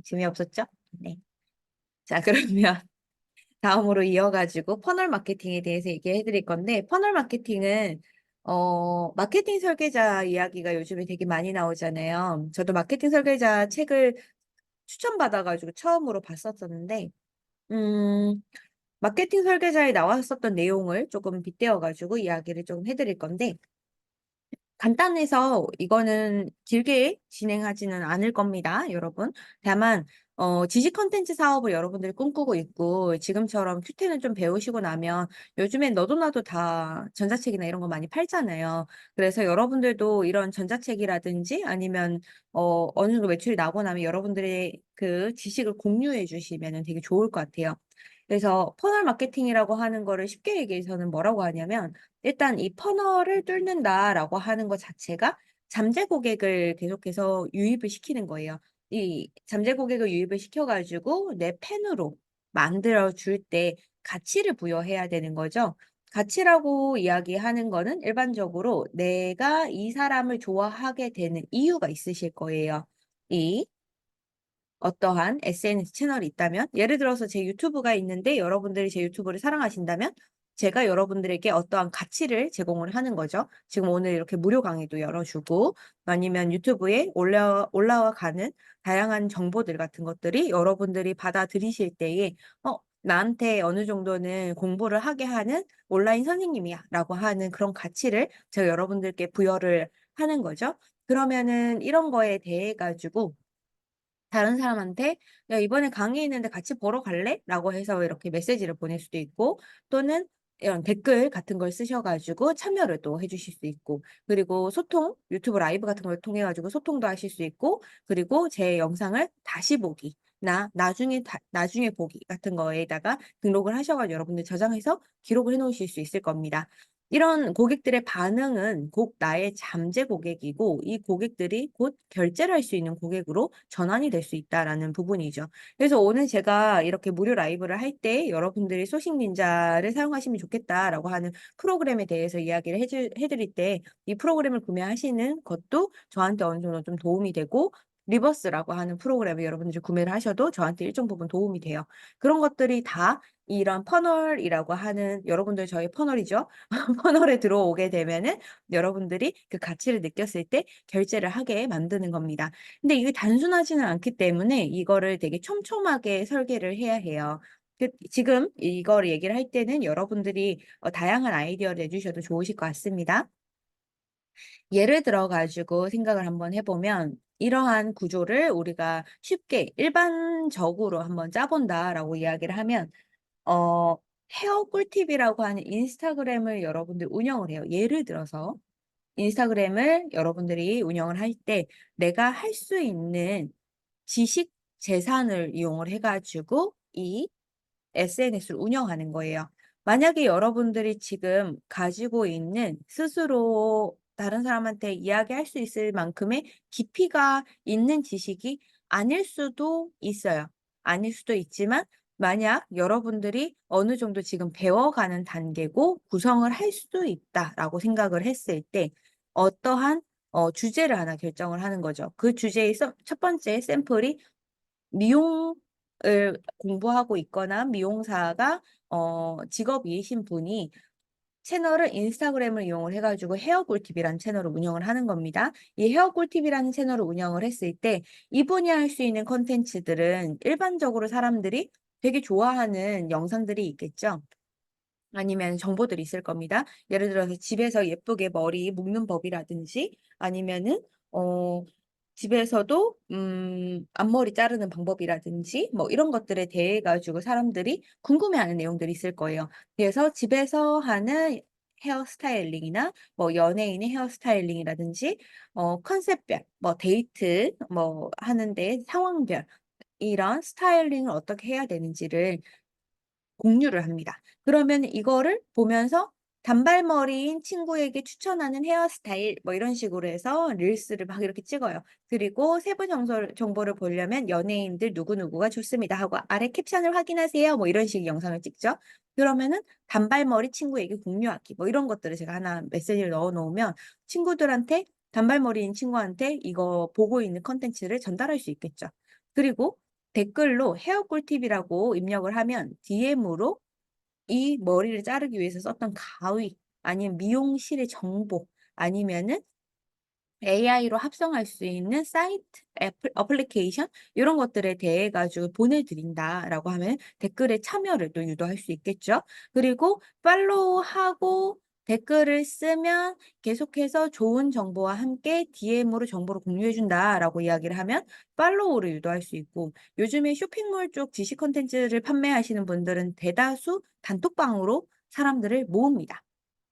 재미없었죠? 네. 자, 그러면 다음으로 이어가지고 퍼널 마케팅에 대해서 얘기해 드릴 건데, 퍼널 마케팅은, 마케팅 설계자 이야기가 요즘에 되게 많이 나오잖아요. 저도 마케팅 설계자 책을 추천받아가지고 처음으로 봤었었는데, 음, 마케팅 설계자에 나왔었던 내용을 조금 빗대어가지고 이야기를 좀 해드릴 건데, 간단해서 이거는 길게 진행하지는 않을 겁니다, 여러분. 다만 지식 콘텐츠 사업을 여러분들이 꿈꾸고 있고 지금처럼 큐티는 좀 배우시고 나면 요즘엔 너도 나도 다 전자책이나 이런 거 많이 팔잖아요. 그래서 여러분들도 이런 전자책이라든지 아니면 어느 정도 매출이 나고 나면 여러분들의 그 지식을 공유해 주시면은 되게 좋을 것 같아요. 그래서 퍼널 마케팅이라고 하는 거를 쉽게 얘기해서는 뭐라고 하냐면 일단 이 "퍼널을 뚫는다."라고 하는 것 자체가 잠재 고객을 계속해서 유입을 시키는 거예요. 이 잠재 고객을 유입을 시켜 가지고 내 팬으로 만들어 줄 때 가치를 부여해야 되는 거죠. 가치라고 이야기하는 거는 일반적으로 내가 이 사람을 좋아하게 되는 이유가 있으실 거예요. 이 어떠한 SNS 채널이 있다면 예를 들어서 제 유튜브가 있는데 여러분들이 제 유튜브를 사랑하신다면 제가 여러분들에게 어떠한 가치를 제공을 하는 거죠. 지금 오늘 이렇게 무료 강의도 열어 주고 아니면 유튜브에 올라와 가는 다양한 정보들 같은 것들이 여러분들이 받아들이실 때에 '나한테 어느 정도는 공부를 하게 하는 온라인 선생님이야.'라고 하는 그런 가치를 제가 여러분들께 부여를 하는 거죠. 그러면은 이런 거에 대해 가지고 다른 사람한테 "야 이번에 강의 있는데 같이 보러 갈래?"라고 해서 이렇게 메시지를 보낼 수도 있고 또는 이런 댓글 같은 걸 쓰셔 가지고 참여를 또 해 주실 수 있고 그리고 소통 유튜브 라이브 같은 걸 통해 가지고 소통도 하실 수 있고 그리고 제 영상을 다시 보기나 나중에 보기 같은 거에다가 등록을 하셔 가지고 여러분들 저장해서 기록을 해 놓으실 수 있을 겁니다. 이런 고객들의 반응은 곧 나의 잠재 고객이고 이 고객들이 곧 결제를 할 수 있는 고객으로 전환이 될 수 있다라는 부분이죠. 그래서 오늘 제가 이렇게 무료 라이브를 할 때 여러분들이 소식 닌자를 사용하시면 좋겠다라고 하는 프로그램에 대해서 이야기를 해 드릴 때 이 프로그램을 구매하시는 것도 저한테 어느 정도 좀 도움이 되고 리버스라고 하는 프로그램을 여러분들이 구매를 하셔도 저한테 일정 부분 도움이 돼요. 그런 것들이 다 이런 퍼널이라고 하는 여러분들 저희 퍼널이죠. 터널에 들어오게 되면은 여러분들이 그 가치를 느꼈을 때 결제를 하게 만드는 겁니다. 근데 이게 단순하지는 않기 때문에 이거를 되게 촘촘하게 설계를 해야 해요. 지금 이거를 얘기를 할 때는 여러분들이 다양한 아이디어를 내주셔도 좋으실 것 같습니다. 예를 들어 가지고 생각을 한번 해 보면 이러한 구조를 우리가 쉽게 일반적으로 한번 짜 본다라고 이야기를 하면 어 헤어 꿀팁이라고 하는 인스타그램을 여러분들 운영을 해요. 예를 들어서 인스타그램을 여러분들이 운영을 할 때 내가 할 수 있는 지식 재산을 이용을 해 가지고 이 SNS를 운영하는 거예요. 만약에 여러분들이 지금 가지고 있는 스스로 다른 사람한테 이야기할 수 있을 만큼의 깊이가 있는 지식이 아닐 수도 있어요. 아닐 수도 있지만 만약 여러분들이 어느 정도 지금 배워가는 단계고 구성을 할 수도 있다라고 생각을 했을 때 어떠한 주제를 하나 결정을 하는 거죠. 그 주제의 첫 번째 샘플이 미용을 공부하고 있거나 미용사가 직업이신 분이 채널을 인스타그램을 이용을 해 가지고 헤어 꿀팁이라는 채널을 운영을 하는 겁니다. 이 헤어 꿀팁이라는 채널을 운영을 했을 때 이분이 할 수 있는 콘텐츠들은 일반적으로 사람들이 되게 좋아하는 영상들이 있겠죠. 아니면 정보들이 있을 겁니다. 예를 들어서 집에서 예쁘게 머리 묶는 법이라든지 아니면은 어 집에서도 앞머리 자르는 방법이라든지 뭐 이런 것들에 대해 가지고 사람들이 궁금해하는 내용들이 있을 거예요. 그래서 집에서 하는 헤어 스타일링이나 뭐 연예인의 헤어 스타일링이라든지 컨셉별 뭐 데이트 뭐 하는데 상황별 이런 스타일링을 어떻게 해야 되는지를 공유를 합니다. 그러면 이거를 보면서 단발머리인 친구에게 추천하는 헤어스타일 뭐 이런 식으로 해서 릴스를 막 이렇게 찍어요. 그리고 세부 정보를 보려면 연예인들 누구누구가 좋습니다 하고 아래 캡션을 확인하세요. 뭐 이런 식의 영상을 찍죠. 그러면은 단발머리 친구에게 공유하기 뭐 이런 것들을 제가 하나 메시지를 넣어 놓으면 친구들한테 단발머리인 친구한테 이거 보고 있는 콘텐츠를 전달할 수 있겠죠. 그리고 댓글로 헤어 꿀팁이라고 입력을 하면 DM으로 이 머리를 자르기 위해서 썼던 가위 아니면 미용실의 정보 아니면은 AI로 합성할 수 있는 사이트 어플리케이션 요런 것들에 대해 가지고 보내 드린다라고 하면 댓글에 참여를 또 유도할 수 있겠죠. 그리고 팔로우하고 댓글을 쓰면 계속해서 좋은 정보와 함께 DM으로 정보를 공유해 준다라고 이야기를 하면 팔로우를 유도할 수 있고 요즘에 쇼핑몰 쪽 지식 콘텐츠를 판매하시는 분들은 대다수 단톡방으로 사람들을 모읍니다.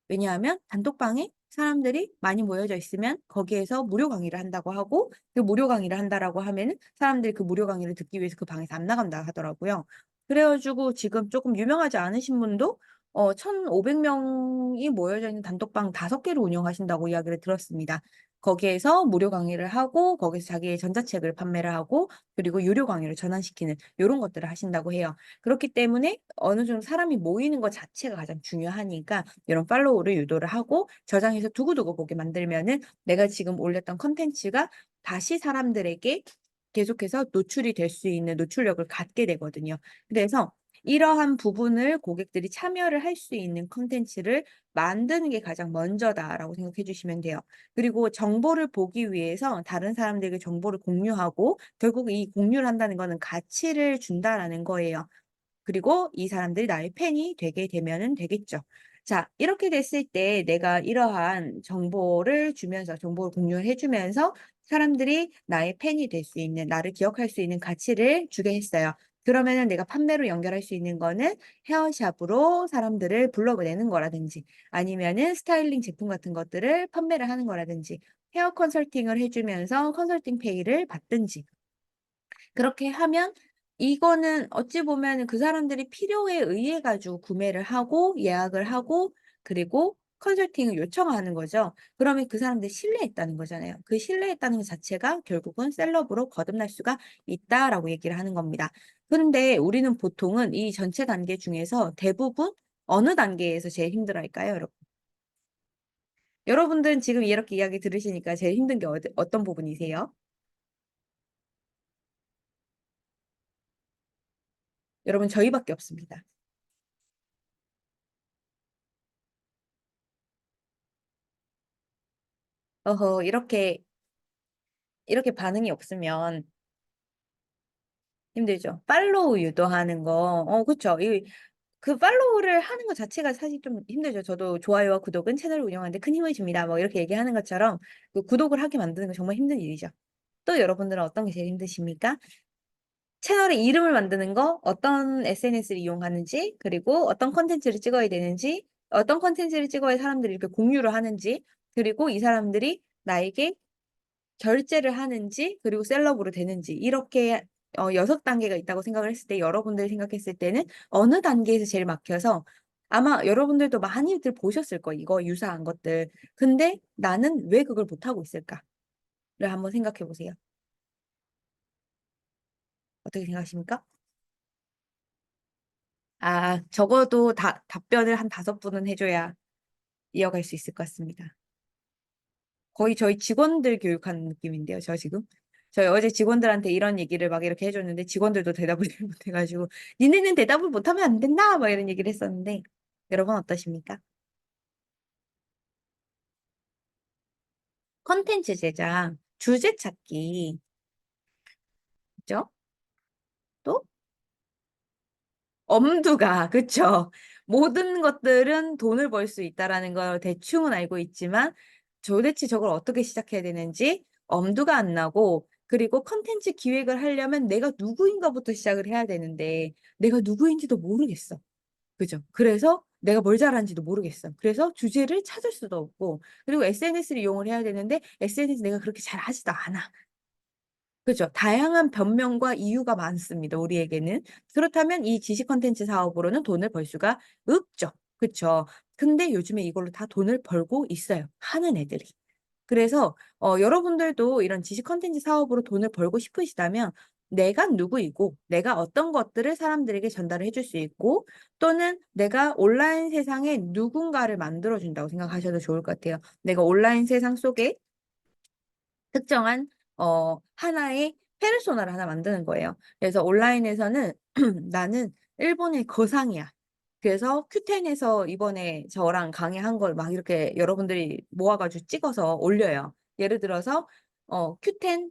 왜냐하면 단톡방에 사람들이 많이 모여져 있으면 거기에서 무료 강의를 한다고 하고 그 무료 강의를 한다라고 하면은 사람들이 그 무료 강의를 듣기 위해서 그 방에서 안 나간다 하더라고요. 그래 가지고 지금 조금 유명하지 않으신 분도 1,500명이 모여져 있는 단톡방 5개를 운영하신다고 이야기를 들었습니다. 거기에서 무료 강의를 하고 거기서 자기의 전자책을 판매를 하고 그리고 유료 강의를 전환시키는 요런 것들을 하신다고 해요. 그렇기 때문에 어느 정도 사람이 모이는 것 자체가 가장 중요하니까 이런 팔로우를 유도를 하고 저장해서 두고두고 보게 만들면은 내가 지금 올렸던 콘텐츠가 다시 사람들에게 계속해서 노출이 될 수 있는 노출력을 갖게 되거든요. 그래서 이러한 부분을 고객들이 참여를 할 수 있는 콘텐츠를 만드는 게 가장 먼저다라고 생각해 주시면 돼요. 그리고 정보를 보기 위해서 다른 사람들에게 정보를 공유하고 결국 이 공유를 한다는 거는 가치를 준다라는 거예요. 그리고 이 사람들이 나의 팬이 되게 되면은 되겠죠. 자, 이렇게 됐을 때 내가 이러한 정보를 주면서 정보를 공유해 주면서 사람들이 나의 팬이 될 수 있는 나를 기억할 수 있는 가치를 주게 했어요. 그러면은 내가 판매로 연결할 수 있는 거는 헤어샵으로 사람들을 불러내는 거라든지 아니면은 스타일링 제품 같은 것들을 판매를 하는 거라든지 헤어 컨설팅을 해 주면서 컨설팅 페이를 받든지 그렇게 하면 이거는 어찌 보면은 그 사람들이 필요에 의해 가지고 구매를 하고 예약을 하고 그리고 컨설팅을 요청하는 거죠. 그러면 그 사람들이 신뢰했다는 거잖아요. 그 신뢰했다는 것 자체가 결국은 셀럽으로 거듭날 수가 있다라고 얘기를 하는 겁니다. 그런데 우리는 보통은 이 전체 단계 중에서 대부분 어느 단계에서 제일 힘들어할까요, 여러분? 여러분들은 지금 이렇게 이야기 들으시니까 제일 힘든 게 어떤 부분이세요? 여러분 저희밖에 없습니다. 어허 이렇게 반응이 없으면 힘들죠. 팔로우 유도하는 거 그쵸. 그 팔로우를 하는 것 자체가 사실 좀 힘들죠. 저도 좋아요와 구독은 채널을 운영하는 데 큰 힘을 줍니다. 뭐 이렇게 얘기하는 것처럼 그 구독을 하게 만드는 거 정말 힘든 일이죠. 또 여러분들은 어떤 게 제일 힘드십니까? 채널의 이름을 만드는 거, 어떤 SNS를 이용하는지, 그리고 어떤 콘텐츠를 찍어야 되는지, 어떤 콘텐츠를 찍어야 사람들이 이렇게 공유를 하는지, 그리고 이 사람들이 나에게 결제를 하는지 그리고 셀럽으로 되는지 이렇게 6 단계가 있다고 생각을 했을 때 여러분들이 생각했을 때는 어느 단계에서 제일 막혀서 아마 여러분들도 많이들 보셨을 거예요, 이거 유사한 것들. 근데 '나는 왜 그걸 못하고 있을까?'를 한번 생각해 보세요. 어떻게 생각하십니까? 적어도 답변을 한 5 분은 해 줘야 이어갈 수 있을 것 같습니다. 거의 저희 직원들 교육하는 느낌인데요, 저 지금. 저희 어제 직원들한테 이런 얘기를 막 이렇게 해 줬는데 직원들도 대답을 잘 못해 가지고 "니네는 대답을 못하면 안 된다." 막 이런 얘기를 했었는데 여러분 어떠십니까? 콘텐츠 제작, 주제 찾기 그죠? 또 엄두가 그쵸. 모든 것들은 돈을 벌 수 있다라는 걸 대충은 알고 있지만 도대체 저걸 어떻게 시작해야 되는지 엄두가 안 나고 그리고 콘텐츠 기획을 하려면 내가 누구인가부터 시작을 해야 되는데 내가 누구인지도 모르겠어. 그죠. 그래서 내가 뭘 잘하는지도 모르겠어. 그래서 주제를 찾을 수도 없고 그리고 SNS를 이용을 해야 되는데 SNS 내가 그렇게 잘 하지도 않아. 그죠. 다양한 변명과 이유가 많습니다, 우리에게는. 그렇다면 이 지식 콘텐츠 사업으로는 돈을 벌 수가 없죠. 그쵸. 근데 요즘에 이걸로 다 돈을 벌고 있어요, 하는 애들이. 그래서 여러분들도 이런 지식 콘텐츠 사업으로 돈을 벌고 싶으시다면 내가 누구이고 내가 어떤 것들을 사람들에게 전달을 해줄 수 있고 또는 내가 온라인 세상에 누군가를 만들어 준다고 생각하셔도 좋을 것 같아요. 내가 온라인 세상 속에 특정한 하나의 페르소나를 하나 만드는 거예요. 그래서 온라인에서는 '나는 일본의 거상이야.' 그래서 Q10에서 이번에 저랑 강의한 걸 막 이렇게 여러분들이 모아 가지고 찍어서 올려요. 예를 들어서 Q10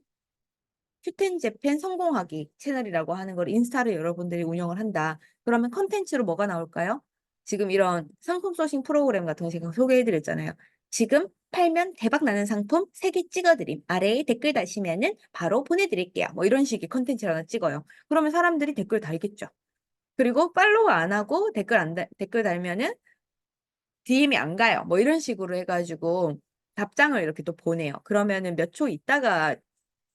큐텐 재팬 성공하기 채널이라고 하는 걸 인스타를 여러분들이 운영을 한다. 그러면 콘텐츠로 뭐가 나올까요? 지금 이런 상품 소싱 프로그램 같은 거 제가 소개해 드렸잖아요. 지금 팔면 대박 나는 상품 3개 찍어 드림. 아래에 댓글 다시면은 바로 보내 드릴게요. 뭐 이런 식의 콘텐츠를 하나 찍어요. 그러면 사람들이 댓글 달겠죠. 그리고 팔로우 안 하고 댓글 달면은 DM이 안 가요. 뭐 이런 식으로 해 가지고 답장을 이렇게 또 보내요. 그러면은 몇 초 있다가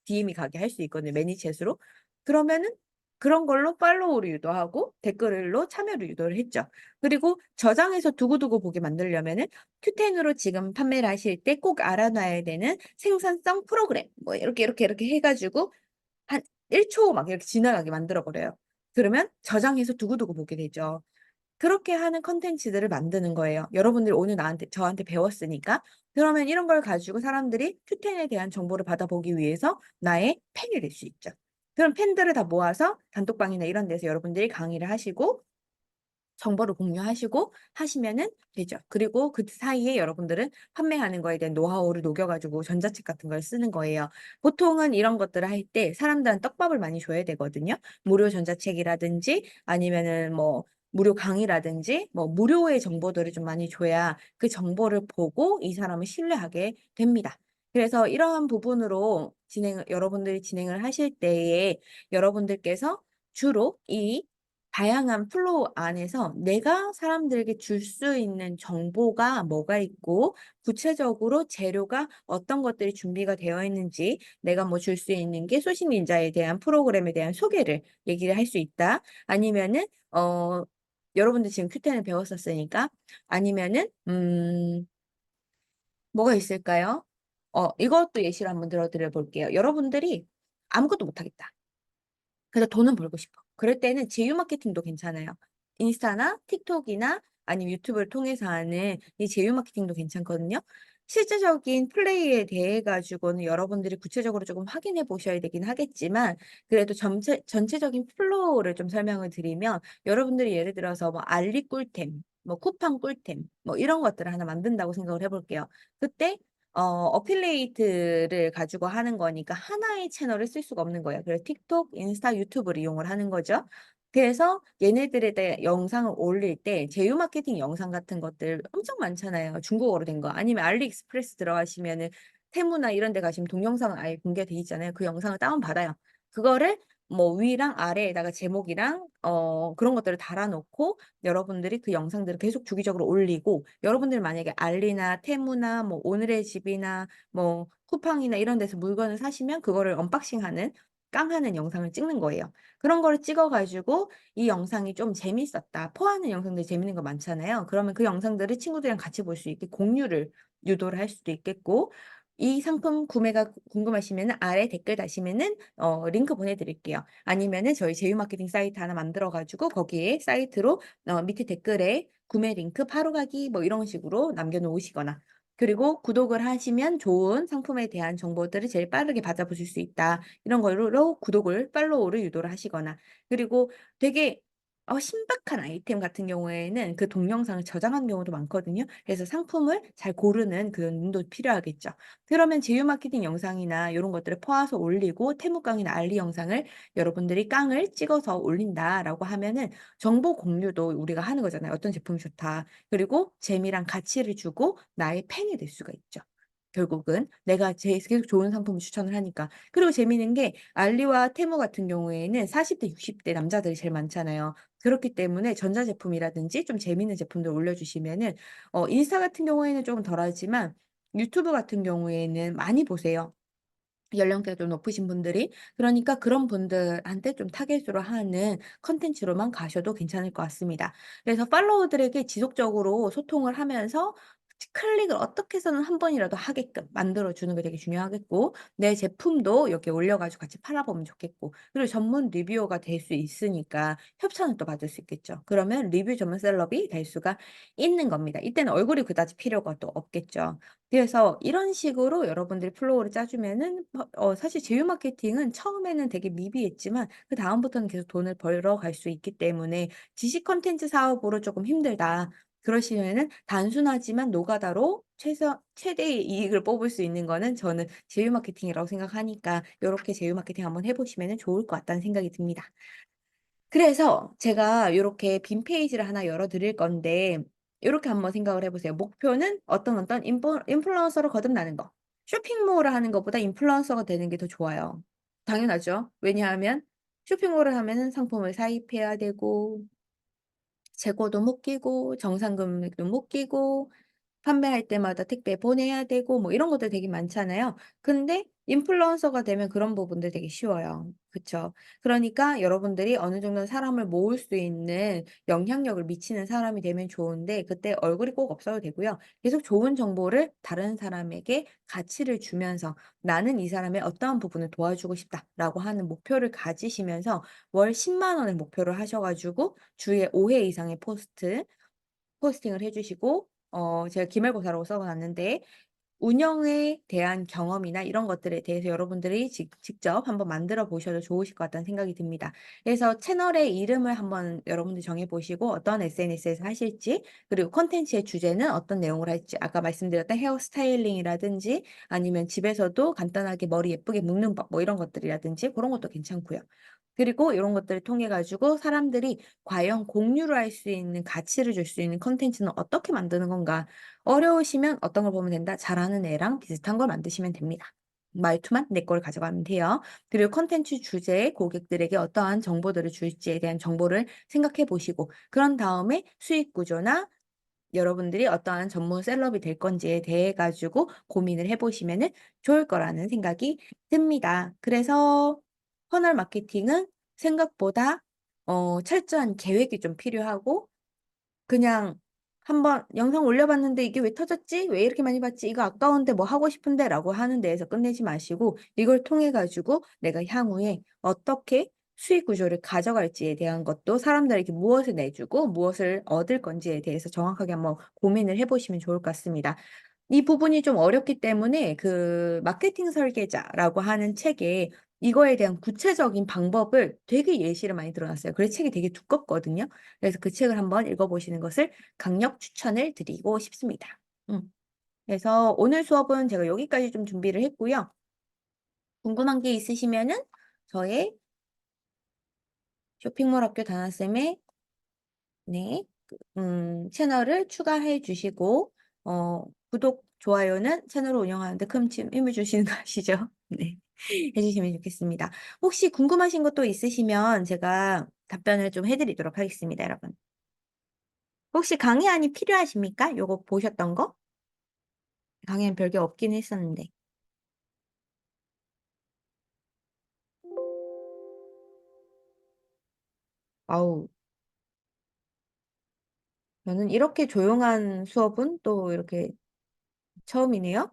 DM이 가게 할 수 있거든요, 매니챗으로. 그러면은 그런 걸로 팔로우를 유도하고 댓글로 참여를 유도를 했죠. 그리고 저장해서 두고두고 보게 만들려면은 Q10으로 지금 판매를 하실 때 꼭 알아놔야 되는 생산성 프로그램 뭐 이렇게 해 가지고 한 1초 막 이렇게 지나가게 만들어 버려요. 그러면 저장해서 두고두고 보게 되죠. 그렇게 하는 콘텐츠들을 만드는 거예요. 여러분들이 오늘 저한테 배웠으니까 그러면 이런 걸 가지고 사람들이 Q10에 대한 정보를 받아보기 위해서 나의 팬이 될 수 있죠. 그럼 팬들을 다 모아서 단톡방이나 이런 데서 여러분들이 강의를 하시고 정보를 공유하시고 하시면은 되죠. 그리고 그 사이에 여러분들은 판매하는 거에 대한 노하우를 녹여 가지고 전자책 같은 걸 쓰는 거예요. 보통은 이런 것들을 할 때 사람들한테 떡밥을 많이 줘야 되거든요. 무료 전자책이라든지 아니면은 뭐 무료 강의라든지 뭐 무료의 정보들을 좀 많이 줘야 그 정보를 보고 이 사람을 신뢰하게 됩니다. 그래서 이러한 부분으로 여러분들이 진행을 하실 때에 여러분들께서 주로 이 다양한 플로우 안에서 내가 사람들에게 줄 수 있는 정보가 뭐가 있고 구체적으로 재료가 어떤 것들이 준비가 되어 있는지 내가 뭐 줄 수 있는 게 소식 닌자에 대한 프로그램에 대한 소개를 얘기를 할 수 있다. 아니면은 여러분들 지금 Q10을 배웠었으니까 아니면은 뭐가 있을까요? 이것도 예시로 한번 들어 드려 볼게요. 여러분들이 아무것도 못 하겠다. 그래서 돈은 벌고 싶어. 그럴 때는 제휴 마케팅도 괜찮아요. 인스타나 틱톡이나 아니면 유튜브를 통해서 하는 이 제휴 마케팅도 괜찮거든요. 실제적인 플레이에 대해 가지고는 여러분들이 구체적으로 조금 확인해 보셔야 되긴 하겠지만 그래도 전체적인 플로우를 좀 설명을 드리면 여러분들이 예를 들어서 뭐 알리 꿀템, 뭐 쿠팡 꿀템 뭐 이런 것들을 하나 만든다고 생각을 해 볼게요. 그때 어필리에이트를 가지고 하는 거니까 하나의 채널을 쓸 수가 없는 거예요. 그래서 틱톡, 인스타, 유튜브를 이용을 하는 거죠. 그래서 얘네들에 대해 영상을 올릴 때 제휴 마케팅 영상 같은 것들 엄청 많잖아요. 중국어로 된 거. 아니면 알리익스프레스 들어가시면은 테무나 이런 데 가시면 동영상 아예 공개돼 있잖아요. 그 영상을 다운받아요. 그거를 뭐 위랑 아래에다가 제목이랑 그런 것들을 달아 놓고 여러분들이 그 영상들을 계속 주기적으로 올리고 여러분들이 만약에 알리나 테무나 뭐 오늘의 집이나 뭐 쿠팡이나 이런 데서 물건을 사시면 그거를 언박싱하는 깡하는 영상을 찍는 거예요. 그런 거를 찍어 가지고 이 영상이 좀 재밌었다. 포하는 영상들이 재밌는 거 많잖아요. 그러면 그 영상들을 친구들이랑 같이 볼 수 있게 공유를 유도를 할 수도 있겠고 이 상품 구매가 궁금하시면은 아래 댓글 다시면은 링크 보내 드릴게요. 아니면은 저희 제휴 마케팅 사이트 하나 만들어 가지고 거기에 사이트로 밑에 댓글에 구매 링크 바로 가기 뭐 이런 식으로 남겨 놓으시거나 그리고 구독을 하시면 좋은 상품에 대한 정보들을 제일 빠르게 받아보실 수 있다. 이런 걸로 구독을 팔로우를 유도를 하시거나 그리고 되게 신박한 아이템 같은 경우에는 그 동영상을 저장하는 경우도 많거든요. 그래서 상품을 잘 고르는 그런 눈도 필요하겠죠. 그러면 제휴 마케팅 영상이나 요런 것들을 퍼와서 올리고 테무깡이나 알리 영상을 여러분들이 깡을 찍어서 올린다라고 하면은 정보 공유도 우리가 하는 거잖아요. 어떤 제품이 좋다. 그리고 재미랑 가치를 주고 나의 팬이 될 수가 있죠. 결국은 내가 계속 좋은 상품을 추천을 하니까. 그리고 재미있는 게 알리와 테무 같은 경우에는 40대, 60대 남자들이 제일 많잖아요. 그렇기 때문에 전자제품이라든지 좀 재미있는 제품들 올려주시면은 인스타 같은 경우에는 조금 덜하지만 유튜브 같은 경우에는 많이 보세요. 연령대가 좀 높으신 분들이. 그러니까 그런 분들한테 좀 타겟으로 하는 컨텐츠로만 가셔도 괜찮을 것 같습니다. 그래서 팔로워들에게 지속적으로 소통을 하면서 클릭을 어떻게 해서는 한 번이라도 하게끔 만들어 주는 게 되게 중요하겠고 내 제품도 여기에 올려 가지고 같이 팔아 보면 좋겠고 그리고 전문 리뷰어가 될 수 있으니까 협찬을 또 받을 수 있겠죠. 그러면 리뷰 전문 셀럽이 될 수가 있는 겁니다. 이때는 얼굴이 그다지 필요가 또 없겠죠. 그래서 이런 식으로 여러분들이 플로우를 짜 주면은 사실 제휴 마케팅은 처음에는 되게 미비했지만 그다음부터는 계속 돈을 벌어갈 수 있기 때문에 '지식 콘텐츠 사업으로 쪼끔 힘들다.' 그러시면은 단순하지만 노가다로 최대의 이익을 뽑을 수 있는 거는 저는 제휴 마케팅이라고 생각하니까 요렇게 제휴 마케팅 한번 해 보시면은 좋을 것 같다는 생각이 듭니다. 그래서 제가 이렇게 빈 페이지를 하나 열어 드릴 건데 이렇게 한번 생각을 해 보세요. 목표는 어떤 인플루언서로 거듭나는 거. 쇼핑몰을 하는 것보다 인플루언서가 되는 게 더 좋아요. 당연하죠. 왜냐하면 쇼핑몰을 하면은 상품을 사입해야 되고 재고도 못 끼고 정산 금액도 못 끼고 판매할 때마다 택배 보내야 되고 뭐 이런 것들 되게 많잖아요. 근데 인플루언서가 되면 그런 부분들 되게 쉬워요. 그쵸? 그러니까 여러분들이 어느 정도 사람을 모을 수 있는 영향력을 미치는 사람이 되면 좋은데 그때 얼굴이 꼭 없어도 되고요. 계속 좋은 정보를 다른 사람에게 가치를 주면서 '나는 이 사람의 어떠한 부분을 도와주고 싶다.'라고 하는 목표를 가지시면서 월 10만 원을 목표로 하셔 가지고 주에 5회 이상의 포스팅을 해 주시고 제가 기말고사라고 써 놨는데 운영에 대한 경험이나 이런 것들에 대해서 여러분들이 직접 한번 만들어 보셔도 좋으실 것 같다는 생각이 듭니다. 그래서 채널의 이름을 한번 여러분들이 정해 보시고 어떤 SNS에서 하실지 그리고 콘텐츠의 주제는 어떤 내용을 할지 아까 말씀드렸던 헤어 스타일링이라든지 아니면 집에서도 간단하게 머리 예쁘게 묶는 법 뭐 이런 것들이라든지 그런 것도 괜찮고요. 그리고 이런 것들을 통해 가지고 사람들이 과연 공유를 할 수 있는 가치를 줄 수 있는 콘텐츠는 어떻게 만드는 건가. 어려우시면 어떤 걸 보면 된다. 잘하는 애랑 비슷한 걸 만드시면 됩니다. 말투만 내 거를 가져가면 돼요. 그리고 콘텐츠 주제에 고객들에게 어떠한 정보들을 줄지에 대한 정보를 생각해 보시고 그런 다음에 수익 구조나 여러분들이 어떠한 전문 셀럽이 될 건지에 대해 가지고 고민을 해 보시면은 좋을 거라는 생각이 듭니다. 그래서 퍼널 마케팅은 생각보다 철저한 계획이 좀 필요하고 그냥 한번 '영상 올려 봤는데 이게 왜 터졌지? 왜 이렇게 많이 봤지? 이거 아까운데 뭐 하고 싶은데.'라고 하는 데에서 끝내지 마시고 이걸 통해 가지고 내가 향후에 어떻게 수익 구조를 가져갈지에 대한 것도 사람들에게 무엇을 내주고 무엇을 얻을 건지에 대해서 정확하게 한번 고민을 해 보시면 좋을 것 같습니다. 이 부분이 좀 어렵기 때문에 그 마케팅 설계자라고 하는 책에 이거에 대한 구체적인 방법을 되게 예시를 많이 들어 놨어요. 그래서 책이 되게 두껍거든요. 그래서 그 책을 한번 읽어 보시는 것을 강력 추천을 드리고 싶습니다. 그래서 오늘 수업은 제가 여기까지 좀 준비를 했고요. 궁금한 게 있으시면은 저의 쇼핑몰 학교 다나쌤의 네 채널을 추가해 주시고 구독, 좋아요는 채널을 운영하는 데 큰 힘을 주시는 거 아시죠? 네. 해 주시면 좋겠습니다. 혹시 궁금하신 것도 있으시면 제가 답변을 좀 해 드리도록 하겠습니다, 여러분. 혹시 강의안이 필요하십니까? 요거 보셨던 거? 강의안 별게 없긴 했었는데. 아우 저는 이렇게 조용한 수업은 또 이렇게 처음이네요.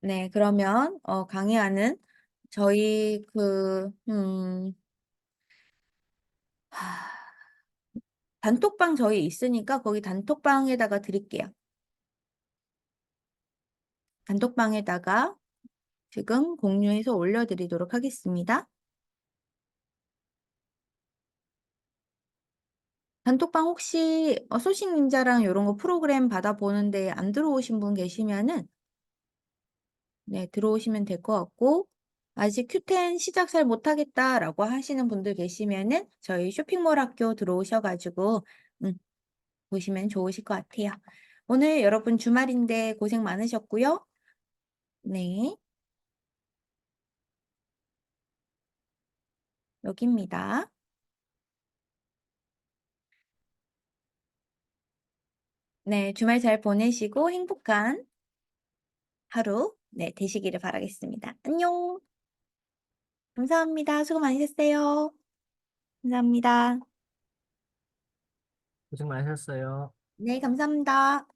네. 그러면 강의안은 저희 단톡방 저희 있으니까 거기 단톡방에다가 드릴게요. 단톡방에다가 지금 공유해서 올려 드리도록 하겠습니다. 단톡방 혹시 소식 닌자랑 요런 거 프로그램 받아보는데 안 들어오신 분 계시면은 네 들어오시면 될 것 같고 아직 "큐텐 시작 잘 못하겠다."라고 하시는 분들 계시면은 저희 쇼핑몰 학교 들어오셔 가지고 음 보시면 좋으실 것 같아요. 오늘 여러분 주말인데 고생 많으셨고요. 네. 여기입니다. 네. 주말 잘 보내시고 행복한 하루 네 되시기를 바라겠습니다. 안녕. 감사합니다. 수고 많으셨어요. 감사합니다. 고생 많으셨어요. 네 감사합니다.